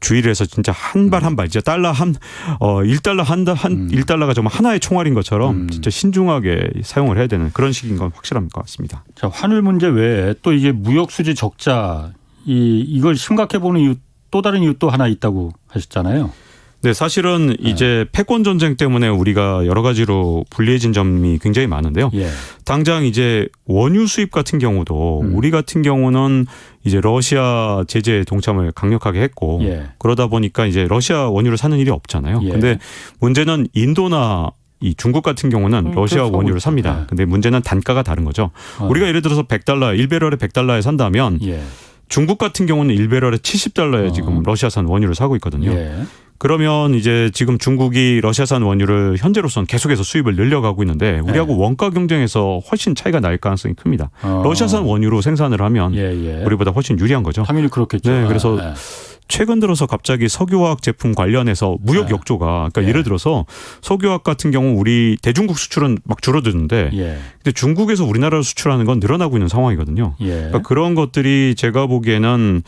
주의를 해서 진짜 한 발 한 발, 진짜 달러 1달러가 정말 하나의 총알인 것처럼 진짜 신중하게 사용을 해야 되는 그런 시기인 건 확실한 것 같습니다. 자, 환율 문제 외에 또 이게 무역 수지 적자 이걸 심각해 보는 이유 또 다른 이유 또 하나 있다고 하셨잖아요. 네, 사실은 이제 패권 전쟁 때문에 우리가 여러 가지로 불리해진 점이 굉장히 많은데요. 예. 당장 이제 원유 수입 같은 경우도 우리 같은 경우는 이제 러시아 제재 동참을 강력하게 했고 예. 그러다 보니까 이제 러시아 원유를 사는 일이 없잖아요. 예. 근데 문제는 인도나 이 중국 같은 경우는 러시아 그렇죠. 원유를 삽니다. 예. 근데 문제는 단가가 다른 거죠. 우리가 예를 들어서 100달러, 1배럴에 100달러에 산다면 예. 중국 같은 경우는 1배럴에 70달러에 지금 러시아산 원유를 사고 있거든요. 예. 그러면 이제 지금 중국이 러시아산 원유를 현재로서는 계속해서 수입을 늘려가고 있는데 우리하고 원가 경쟁에서 훨씬 차이가 날 가능성이 큽니다. 러시아산 원유로 생산을 하면 예. 우리보다 훨씬 유리한 거죠. 당연히 그렇겠죠. 네, 그래서 예. 최근 들어서 갑자기 석유화학 제품 관련해서 무역 역조가 그러니까 예를 들어서 석유화학 같은 경우 우리 대중국 수출은 막 줄어드는데 예. 근데 중국에서 우리나라로 수출하는 건 늘어나고 있는 상황이거든요. 예. 그러니까 그런 것들이 제가 보기에는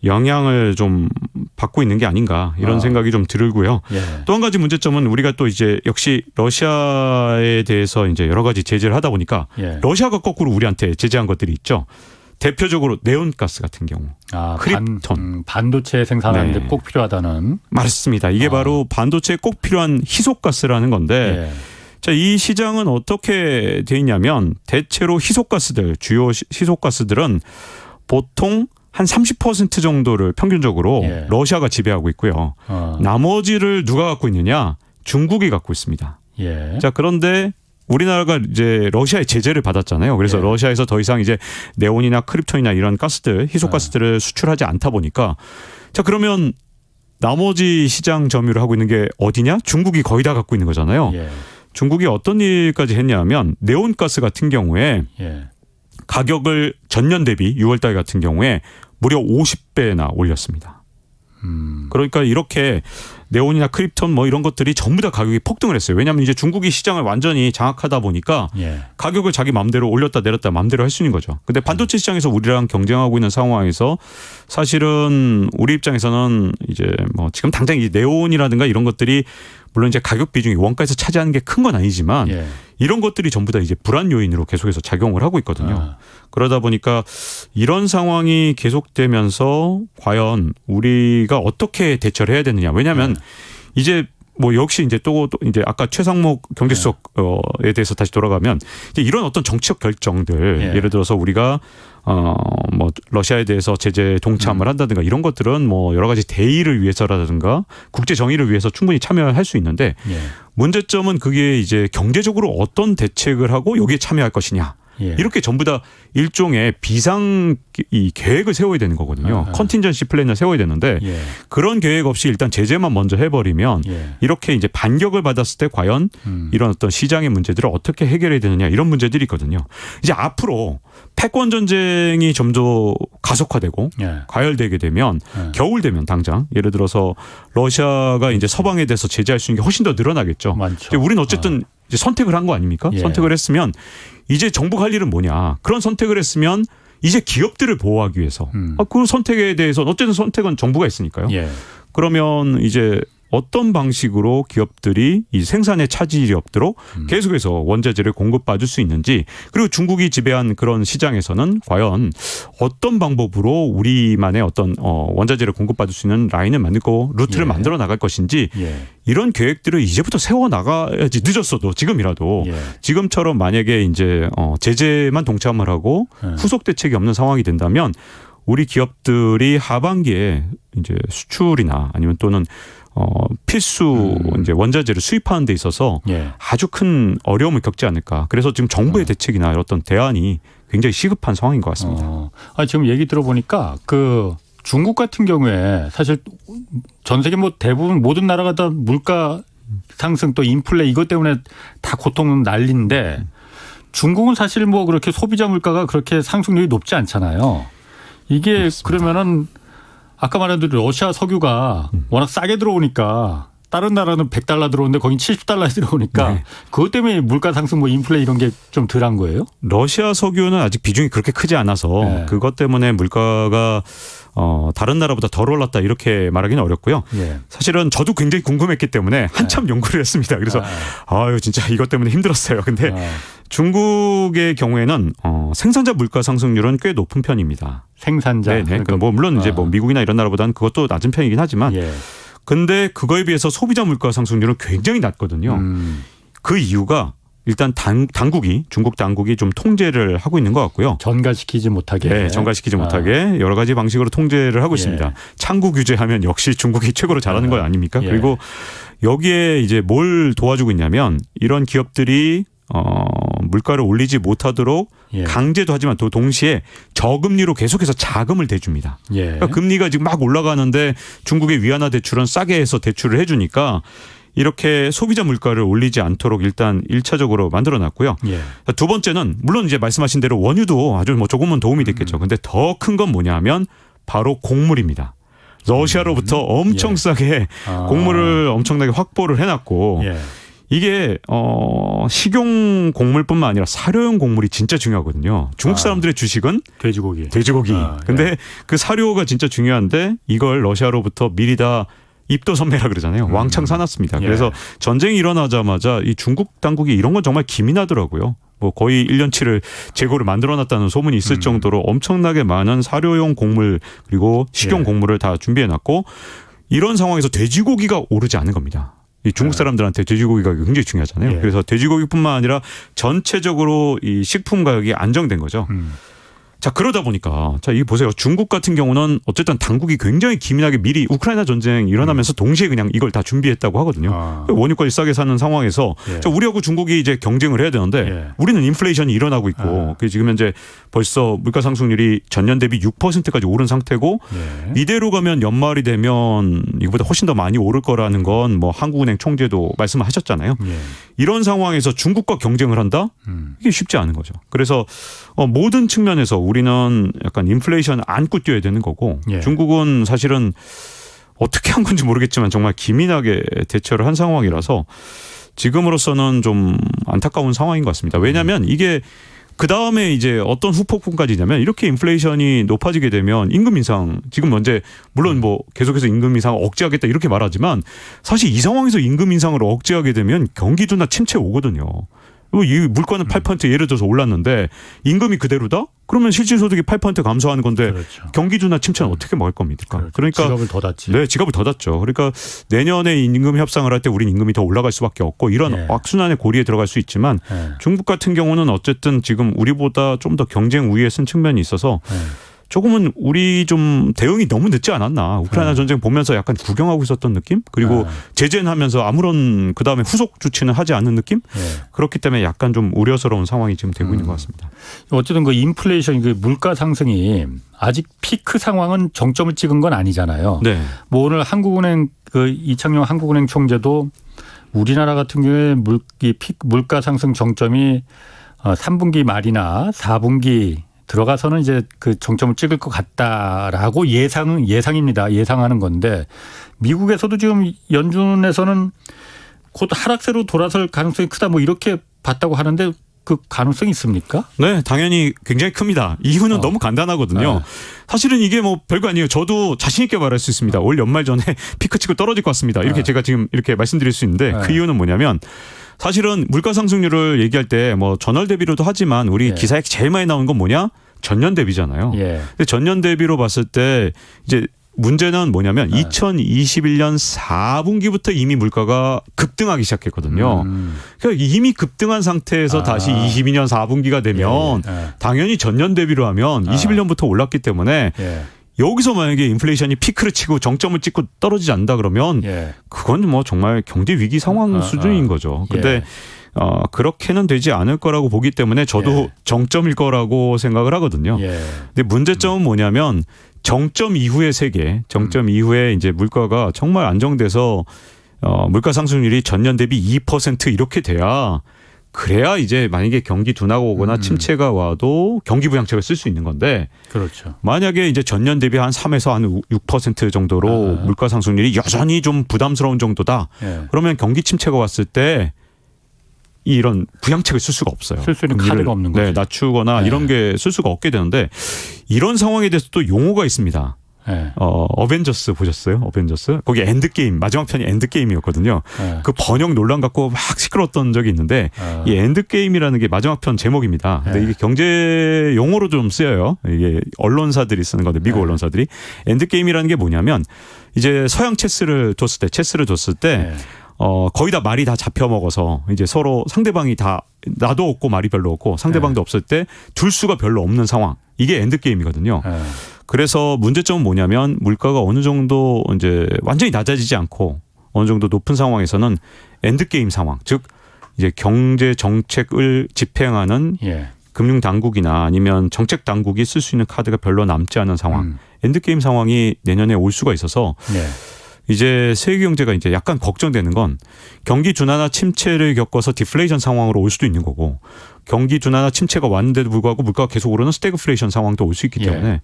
영향을 좀 받고 있는 게 아닌가 이런 생각이 좀 들고요. 예. 또 한 가지 문제점은 우리가 또 이제 역시 러시아에 대해서 이제 여러 가지 제재를 하다 보니까 예. 러시아가 거꾸로 우리한테 제재한 것들이 있죠. 대표적으로 네온가스 같은 경우. 크립톤. 반도체 생산하는데 네. 꼭 필요하다는. 맞습니다. 이게 바로 반도체에 꼭 필요한 희석가스라는 건데 예. 자, 이 시장은 어떻게 돼 있냐면 대체로 희석가스들, 주요 희석가스들은 보통 한 30% 정도를 평균적으로 예. 러시아가 지배하고 있고요. 나머지를 누가 갖고 있느냐? 중국이 갖고 있습니다. 예. 자, 그런데 우리나라가 이제 러시아의 제재를 받았잖아요. 그래서 예. 러시아에서 더 이상 이제 네온이나 크립톤이나 이런 가스들, 희석가스들을 수출하지 않다 보니까 자, 그러면 나머지 시장 점유를 하고 있는 게 어디냐? 중국이 거의 다 갖고 있는 거잖아요. 예. 중국이 어떤 일까지 했냐면 네온가스 같은 경우에 예. 가격을 전년 대비 6월달 같은 경우에 무려 50배나 올렸습니다. 그러니까 이렇게 네온이나 크립톤 뭐 이런 것들이 전부 다 가격이 폭등을 했어요. 왜냐하면 이제 중국이 시장을 완전히 장악하다 보니까 예. 가격을 자기 마음대로 올렸다 내렸다 마음대로 할 수 있는 거죠. 근데 반도체 시장에서 우리랑 경쟁하고 있는 상황에서 사실은 우리 입장에서는 이제 뭐 지금 당장 이 네온이라든가 이런 것들이 물론 이제 가격 비중이 원가에서 차지하는 게 큰 건 아니지만 예. 이런 것들이 전부 다 이제 불안 요인으로 계속해서 작용을 하고 있거든요. 그러다 보니까 이런 상황이 계속되면서 과연 우리가 어떻게 대처를 해야 되느냐. 왜냐하면 이제 뭐 역시 이제 또 이제 아까 최상목 경제수석에 대해서 다시 돌아가면 이제 이런 어떤 정치적 결정들 예. 예를 들어서 우리가 뭐 러시아에 대해서 제재 동참을 한다든가 이런 것들은 뭐 여러 가지 대의를 위해서라든가 국제 정의를 위해서 충분히 참여할 수 있는데 예. 문제점은 그게 이제 경제적으로 어떤 대책을 하고 여기에 참여할 것이냐. 예. 이렇게 전부 다 일종의 비상 이 계획을 세워야 되는 거거든요. 컨틴전시 플랜을 세워야 되는데 예. 그런 계획 없이 일단 제재만 먼저 해버리면 예. 이렇게 이제 반격을 받았을 때 과연 이런 어떤 시장의 문제들을 어떻게 해결해야 되느냐 이런 문제들이 있거든요. 이제 앞으로 패권 전쟁이 좀 더 가속화되고 예. 과열되게 되면 겨울 되면 당장 예를 들어서 러시아가 이제 서방에 대해서 제재할 수 있는 게 훨씬 더 늘어나겠죠. 많죠. 이제 우리는 어쨌든 이제 선택을 한 거 아닙니까? 예. 선택을 했으면 이제 정부가 할 일은 뭐냐. 그런 선택을 했으면 이제 기업들을 보호하기 위해서 그 선택에 대해서 어쨌든 선택은 정부가 했으니까요. 예. 그러면 이제 어떤 방식으로 기업들이 이 생산에 차질이 없도록 계속해서 원자재를 공급받을 수 있는지 그리고 중국이 지배한 그런 시장에서는 과연 어떤 방법으로 우리만의 어떤 원자재를 공급받을 수 있는 라인을 만들고 루트를 예. 만들어 나갈 것인지 예. 이런 계획들을 이제부터 세워 나가야지 늦었어도 지금이라도 예. 지금처럼 만약에 이제 제재만 동참을 하고 후속 대책이 없는 상황이 된다면 우리 기업들이 하반기에 이제 수출이나 아니면 또는 필수 이제 원자재를 수입하는 데 있어서 예. 아주 큰 어려움을 겪지 않을까. 그래서 지금 정부의 대책이나 어떤 대안이 굉장히 시급한 상황인 것 같습니다. 지금 얘기 들어보니까 그 중국 같은 경우에 사실 전 세계 뭐 대부분 모든 나라가 다 물가 상승 또 인플레 이것 때문에 다 고통은 난리인데 중국은 사실 뭐 그렇게 소비자 물가가 그렇게 상승률이 높지 않잖아요. 이게 그렇습니다. 그러면은 아까 말한 대로 러시아 석유가 워낙 싸게 들어오니까 다른 나라는 100달러 들어오는데 거긴 70달러에 들어오니까 네. 그것 때문에 물가 상승 뭐 인플레 이런 게 좀 덜한 거예요? 러시아 석유는 아직 비중이 그렇게 크지 않아서 네. 그것 때문에 물가가 다른 나라보다 덜 올랐다 이렇게 말하기는 어렵고요. 예. 사실은 저도 굉장히 궁금했기 때문에 한참 연구를 했습니다. 그래서 아유 진짜 이것 때문에 힘들었어요. 근데 중국의 경우에는 생산자 물가 상승률은 꽤 높은 편입니다. 생산자. 네, 그러니까 뭐 물론 이제 뭐 미국이나 이런 나라보다는 그것도 낮은 편이긴 하지만, 예. 근데 그거에 비해서 소비자 물가 상승률은 굉장히 낮거든요. 그 이유가 일단 중국 당국이 좀 통제를 하고 있는 것 같고요. 전가시키지 못하게. 네, 전가시키지 못하게 여러 가지 방식으로 통제를 하고 있습니다. 창구 규제하면 역시 중국이 최고로 잘하는 것 아닙니까? 예. 그리고 여기에 이제 뭘 도와주고 있냐면 이런 기업들이 물가를 올리지 못하도록 예. 강제도 하지만 또 동시에 저금리로 계속해서 자금을 대줍니다. 예. 그러니까 금리가 지금 막 올라가는데 중국의 위안화 대출은 싸게 해서 대출을 해주니까 이렇게 소비자 물가를 올리지 않도록 일단 1차적으로 만들어놨고요. 예. 두 번째는 물론 이제 말씀하신 대로 원유도 아주 뭐 조금은 도움이 됐겠죠. 근데 더 큰 건 뭐냐면 바로 곡물입니다. 러시아로부터 엄청 싸게 곡물을 엄청나게 확보를 해놨고 예. 이게 식용 곡물뿐만 아니라 사료용 곡물이 진짜 중요하거든요. 중국 사람들의 주식은 돼지고기. 근데 예. 그 사료가 진짜 중요한데 이걸 러시아로부터 미리 다 입도선매라 그러잖아요. 왕창 사놨습니다. 예. 그래서 전쟁이 일어나자마자 이 중국 당국이 이런 건 정말 기민하더라고요. 뭐 거의 1년치를 재고를 만들어놨다는 소문이 있을 정도로 엄청나게 많은 사료용 곡물 그리고 식용 예. 곡물을 다 준비해놨고 이런 상황에서 돼지고기가 오르지 않은 겁니다. 이 중국 사람들한테 돼지고기가 굉장히 중요하잖아요. 예. 그래서 돼지고기뿐만 아니라 전체적으로 이 식품 가격이 안정된 거죠. 자, 그러다 보니까 자, 이 보세요. 중국 같은 경우는 어쨌든 당국이 굉장히 기민하게 미리 우크라이나 전쟁 일어나면서 동시에 그냥 이걸 다 준비했다고 하거든요. 원유까지 싸게 사는 상황에서 예. 자, 우리하고 중국이 이제 경쟁을 해야 되는데 예. 우리는 인플레이션이 일어나고 있고 지금 현재 벌써 물가 상승률이 전년 대비 6%까지 오른 상태고 예. 이대로 가면 연말이 되면 이거보다 훨씬 더 많이 오를 거라는 건 뭐 한국은행 총재도 말씀을 하셨잖아요. 예. 이런 상황에서 중국과 경쟁을 한다? 이게 쉽지 않은 거죠. 그래서 모든 측면에서 우리는 약간 인플레이션 안고 뛰어야 되는 거고 예. 중국은 사실은 어떻게 한 건지 모르겠지만 정말 기민하게 대처를 한 상황이라서 지금으로서는 좀 안타까운 상황인 것 같습니다. 왜냐하면 이게 그다음에 이제 어떤 후폭풍까지냐면 이렇게 인플레이션이 높아지게 되면 임금 인상 지금 현재 물론 뭐 계속해서 임금 인상을 억제하겠다 이렇게 말하지만 사실 이 상황에서 임금 인상을 억제하게 되면 경기도나 침체 오거든요. 이 물가는 8% 예를 들어서 올랐는데 임금이 그대로다? 그러면 실질소득이 8% 감소하는 건데 그렇죠. 경기도나 침체는 어떻게 막을 겁니까? 그렇죠. 그러니까 지갑을 더 닫지. 네, 지갑을 더 닫죠. 그러니까 내년에 임금 협상을 할 때 우린 임금이 더 올라갈 수밖에 없고 이런 예. 악순환의 고리에 들어갈 수 있지만 예. 중국 같은 경우는 어쨌든 지금 우리보다 좀 더 경쟁 우위에 쓴 측면이 있어서 조금은 우리 좀 대응이 너무 늦지 않았나. 우크라이나 전쟁 보면서 약간 구경하고 있었던 느낌? 그리고 제재는 하면서 아무런 그다음에 후속 조치는 하지 않는 느낌? 예. 그렇기 때문에 약간 좀 우려스러운 상황이 지금 되고 있는 것 같습니다. 어쨌든 그 인플레이션, 그 물가 상승이 아직 피크 상황은 정점을 찍은 건 아니잖아요. 네. 뭐 오늘 한국은행 그 이창용 한국은행 총재도 우리나라 같은 경우에 물가 상승 정점이 3분기 말이나 4분기 들어가서는 이제 그 정점을 찍을 것 같다라고 예상입니다. 예상하는 건데 미국에서도 지금 연준에서는 곧 하락세로 돌아설 가능성이 크다 뭐 이렇게 봤다고 하는데 그 가능성이 있습니까? 네, 당연히 굉장히 큽니다. 이유는 너무 간단하거든요. 사실은 이게 뭐 별거 아니에요. 저도 자신 있게 말할 수 있습니다. 올 연말 전에 피크 치고 떨어질 것 같습니다. 이렇게 제가 지금 이렇게 말씀드릴 수 있는데 그 이유는 뭐냐면 사실은 물가 상승률을 얘기할 때 뭐 전월 대비로도 하지만 우리 기사에 제일 많이 나오는 건 뭐냐? 전년 대비잖아요. 예. 근데 전년 대비로 봤을 때 이제 문제는 뭐냐면 2021년 4분기부터 이미 물가가 급등하기 시작했거든요. 그러니까 이미 급등한 상태에서 다시 22년 4분기가 되면 당연히 전년 대비로 하면 21년부터 올랐기 때문에 여기서 만약에 인플레이션이 피크를 치고 정점을 찍고 떨어지지 않는다 그러면 예. 그건 뭐 정말 경제 위기 상황 수준인 거죠. 근데 예. 그렇게는 되지 않을 거라고 보기 때문에 저도 예. 정점일 거라고 생각을 하거든요. 예. 근데 문제점은 뭐냐면 정점 이후의 세계, 정점 이후에 이제 물가가 정말 안정돼서 물가 상승률이 전년 대비 2% 이렇게 돼야 그래야 이제 만약에 경기 둔화가 오거나 침체가 와도 경기 부양책을 쓸 수 있는 건데 그렇죠. 만약에 이제 전년 대비 한 3에서 한 6% 정도로 물가 상승률이 여전히 좀 부담스러운 정도다. 예. 그러면 경기 침체가 왔을 때 이런 부양책을 쓸 수가 없어요. 쓸 수 있는 금리를, 카드가 없는 네, 거죠. 낮추거나 네. 이런 게 쓸 수가 없게 되는데 이런 상황에 대해서 또 용어가 있습니다. 예. 어벤져스 보셨어요? 어벤져스? 거기 엔드게임, 마지막 편이 엔드게임이었거든요. 예. 그 번역 논란 갖고 막 시끄러웠던 적이 있는데 이 엔드게임이라는 게 마지막 편 제목입니다. 근데 네. 이게 경제 용어로 좀 쓰여요. 이게 언론사들이 쓰는 건데 미국 네. 언론사들이. 엔드게임이라는 게 뭐냐면 이제 서양 체스를 뒀을 때 예. 거의 다 말이 다 잡혀 먹어서 이제 서로 상대방이 다 나도 없고 말이 별로 없고 상대방도 없을 때 둘 수가 별로 없는 상황. 이게 엔드게임이거든요. 예. 그래서 문제점은 뭐냐면 물가가 어느 정도 이제 완전히 낮아지지 않고 어느 정도 높은 상황에서는 엔드게임 상황. 즉 이제 경제 정책을 집행하는 예. 금융 당국이나 아니면 정책 당국이 쓸 수 있는 카드가 별로 남지 않은 상황. 엔드게임 상황이 내년에 올 수가 있어서 예. 이제 세계 경제가 이제 약간 걱정되는 건 경기 둔화나 침체를 겪어서 디플레이션 상황으로 올 수도 있는 거고 경기 둔화나 침체가 왔는데도 불구하고 물가가 계속 오르는 스태그플레이션 상황도 올 수 있기 때문에 예.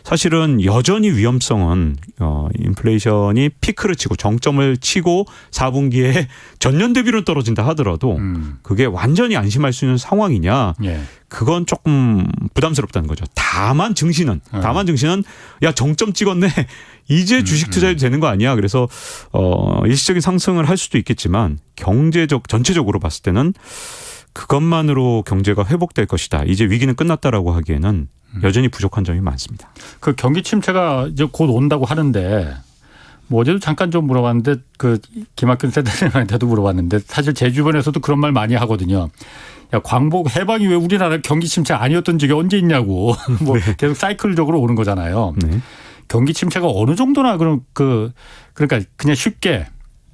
사실은 여전히 위험성은 인플레이션이 피크를 치고 정점을 치고 4분기에 전년 대비로 떨어진다 하더라도 그게 완전히 안심할 수 있는 상황이냐 예. 그건 조금 부담스럽다는 거죠. 다만 증시는 야 정점 찍었네. 이제 주식 투자해도 되는 거 아니야. 그래서 일시적인 상승을 할 수도 있겠지만 전체적으로 봤을 때는 그것만으로 경제가 회복될 것이다. 이제 위기는 끝났다라고 하기에는 여전히 부족한 점이 많습니다. 그 경기 침체가 이제 곧 온다고 하는데 뭐 어제도 잠깐 좀 물어봤는데 그 김학균 세대들한테도 물어봤는데 사실 제 주변에서도 그런 말 많이 하거든요. 야, 광복 해방이 왜 우리나라 경기 침체 아니었던 적이 언제 있냐고. 뭐 네. 계속 사이클적으로 오는 거잖아요. 네. 경기 침체가 어느 정도나 그러니까 그냥 쉽게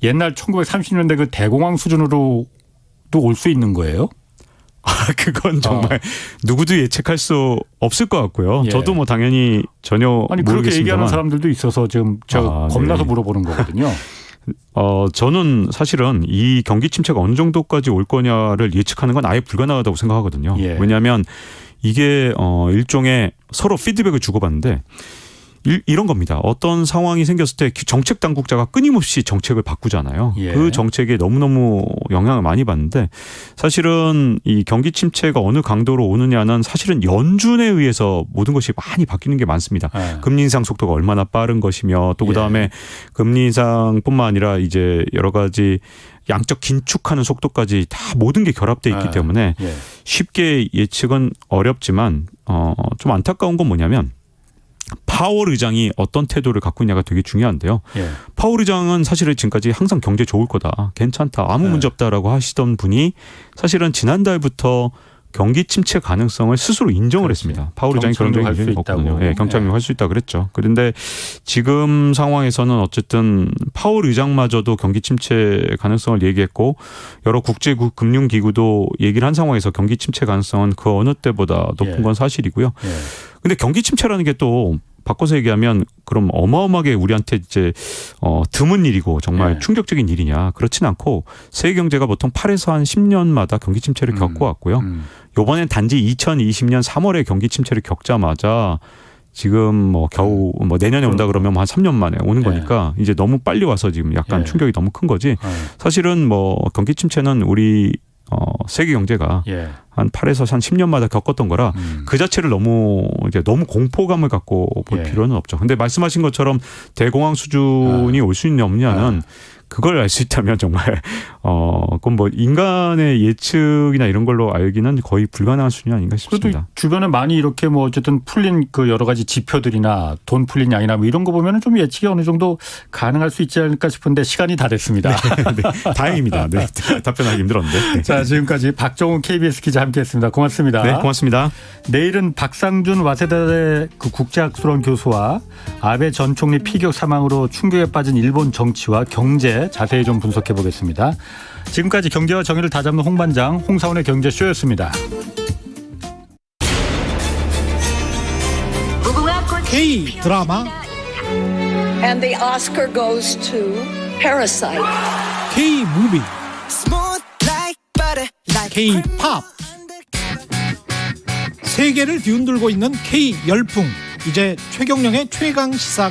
옛날 1930년대 그 대공황 수준으로도 올 수 있는 거예요? 그건 정말 누구도 예측할 수 없을 것 같고요. 예. 저도 뭐 당연히 전혀 아니 그렇게 모르겠습니다만. 얘기하는 사람들도 있어서 지금 제가 겁나서 네. 물어보는 거거든요. 저는 사실은 이 경기 침체가 어느 정도까지 올 거냐를 예측하는 건 아예 불가능하다고 생각하거든요. 예. 왜냐하면 이게 일종의 서로 피드백을 주고받는데 이런 겁니다. 어떤 상황이 생겼을 때 정책 당국자가 끊임없이 정책을 바꾸잖아요. 예. 그 정책에 너무너무 영향을 많이 받는데 사실은 이 경기 침체가 어느 강도로 오느냐는 사실은 연준에 의해서 모든 것이 많이 바뀌는 게 많습니다. 예. 금리 인상 속도가 얼마나 빠른 것이며 또 그다음에 금리 인상뿐만 아니라 이제 여러 가지 양적 긴축하는 속도까지 다 모든 게 결합돼 있기 때문에 예. 쉽게 예측은 어렵지만 좀 안타까운 건 뭐냐면 파월 의장이 어떤 태도를 갖고 있냐가 되게 중요한데요. 예. 파월 의장은 사실은 지금까지 항상 경제 좋을 거다, 괜찮다, 아무 문제 없다라고 하시던 분이 사실은 지난달부터 경기 침체 가능성을 스스로 인정을 그렇지. 했습니다. 파월 의장이 그런 적이 굉장히 없거든요. 예, 경착륙 할 수 있다 그랬죠. 그런데 지금 상황에서는 어쨌든 파월 의장마저도 경기 침체 가능성을 얘기했고 여러 국제 금융기구도 얘기를 한 상황에서 경기 침체 가능성은 그 어느 때보다 높은 건 사실이고요. 근데 경기 침체라는 게 또 바꿔서 얘기하면 그럼 어마어마하게 우리한테 이제 드문 일이고 정말 충격적인 일이냐 그렇진 않고 세계 경제가 보통 8에서 한 10년마다 경기 침체를 겪어왔고요. 이번엔 단지 2020년 3월에 경기 침체를 겪자마자 지금 뭐 겨우 뭐 내년에 온다 그러면 한 3년 만에 오는 거니까 이제 너무 빨리 와서 지금 약간 충격이 너무 큰 거지. 사실은 뭐 경기 침체는 우리 세계 경제가 한 8에서 한 10년마다 겪었던 거라 그 자체를 너무 공포감을 갖고 볼 필요는 없죠. 근데 말씀하신 것처럼 대공황 수준이 올 수 있냐 없냐는 그걸 알 수 있다면 정말 그건 뭐 인간의 예측이나 이런 걸로 알기는 거의 불가능한 수준이 아닌가 싶습니다. 그래도 주변에 많이 이렇게 뭐 어쨌든 풀린 그 여러 가지 지표들이나 돈 풀린 양이나 뭐 이런 거 보면은 좀 예측이 어느 정도 가능할 수 있지 않을까 싶은데 시간이 다 됐습니다. 네, 다행입니다. 네, 답변하기 힘들었는데. 자, 지금까지 박정훈 KBS 기자 함께했습니다. 고맙습니다. 네, 고맙습니다. 내일은 박상준 와세다대 그 국제학술원 교수와 아베 전 총리 피격 사망으로 충격에 빠진 일본 정치와 경제 자세히 좀 분석해 보겠습니다. 지금까지 경제와 정의를 다잡는 홍반장 홍사원의 경제쇼였습니다. K 드라마, And the Oscar goes to Parasite. K 무비, K 팝. 세계를 뒤흔들고 있는 K 열풍. 이제 최경영의 최강 시사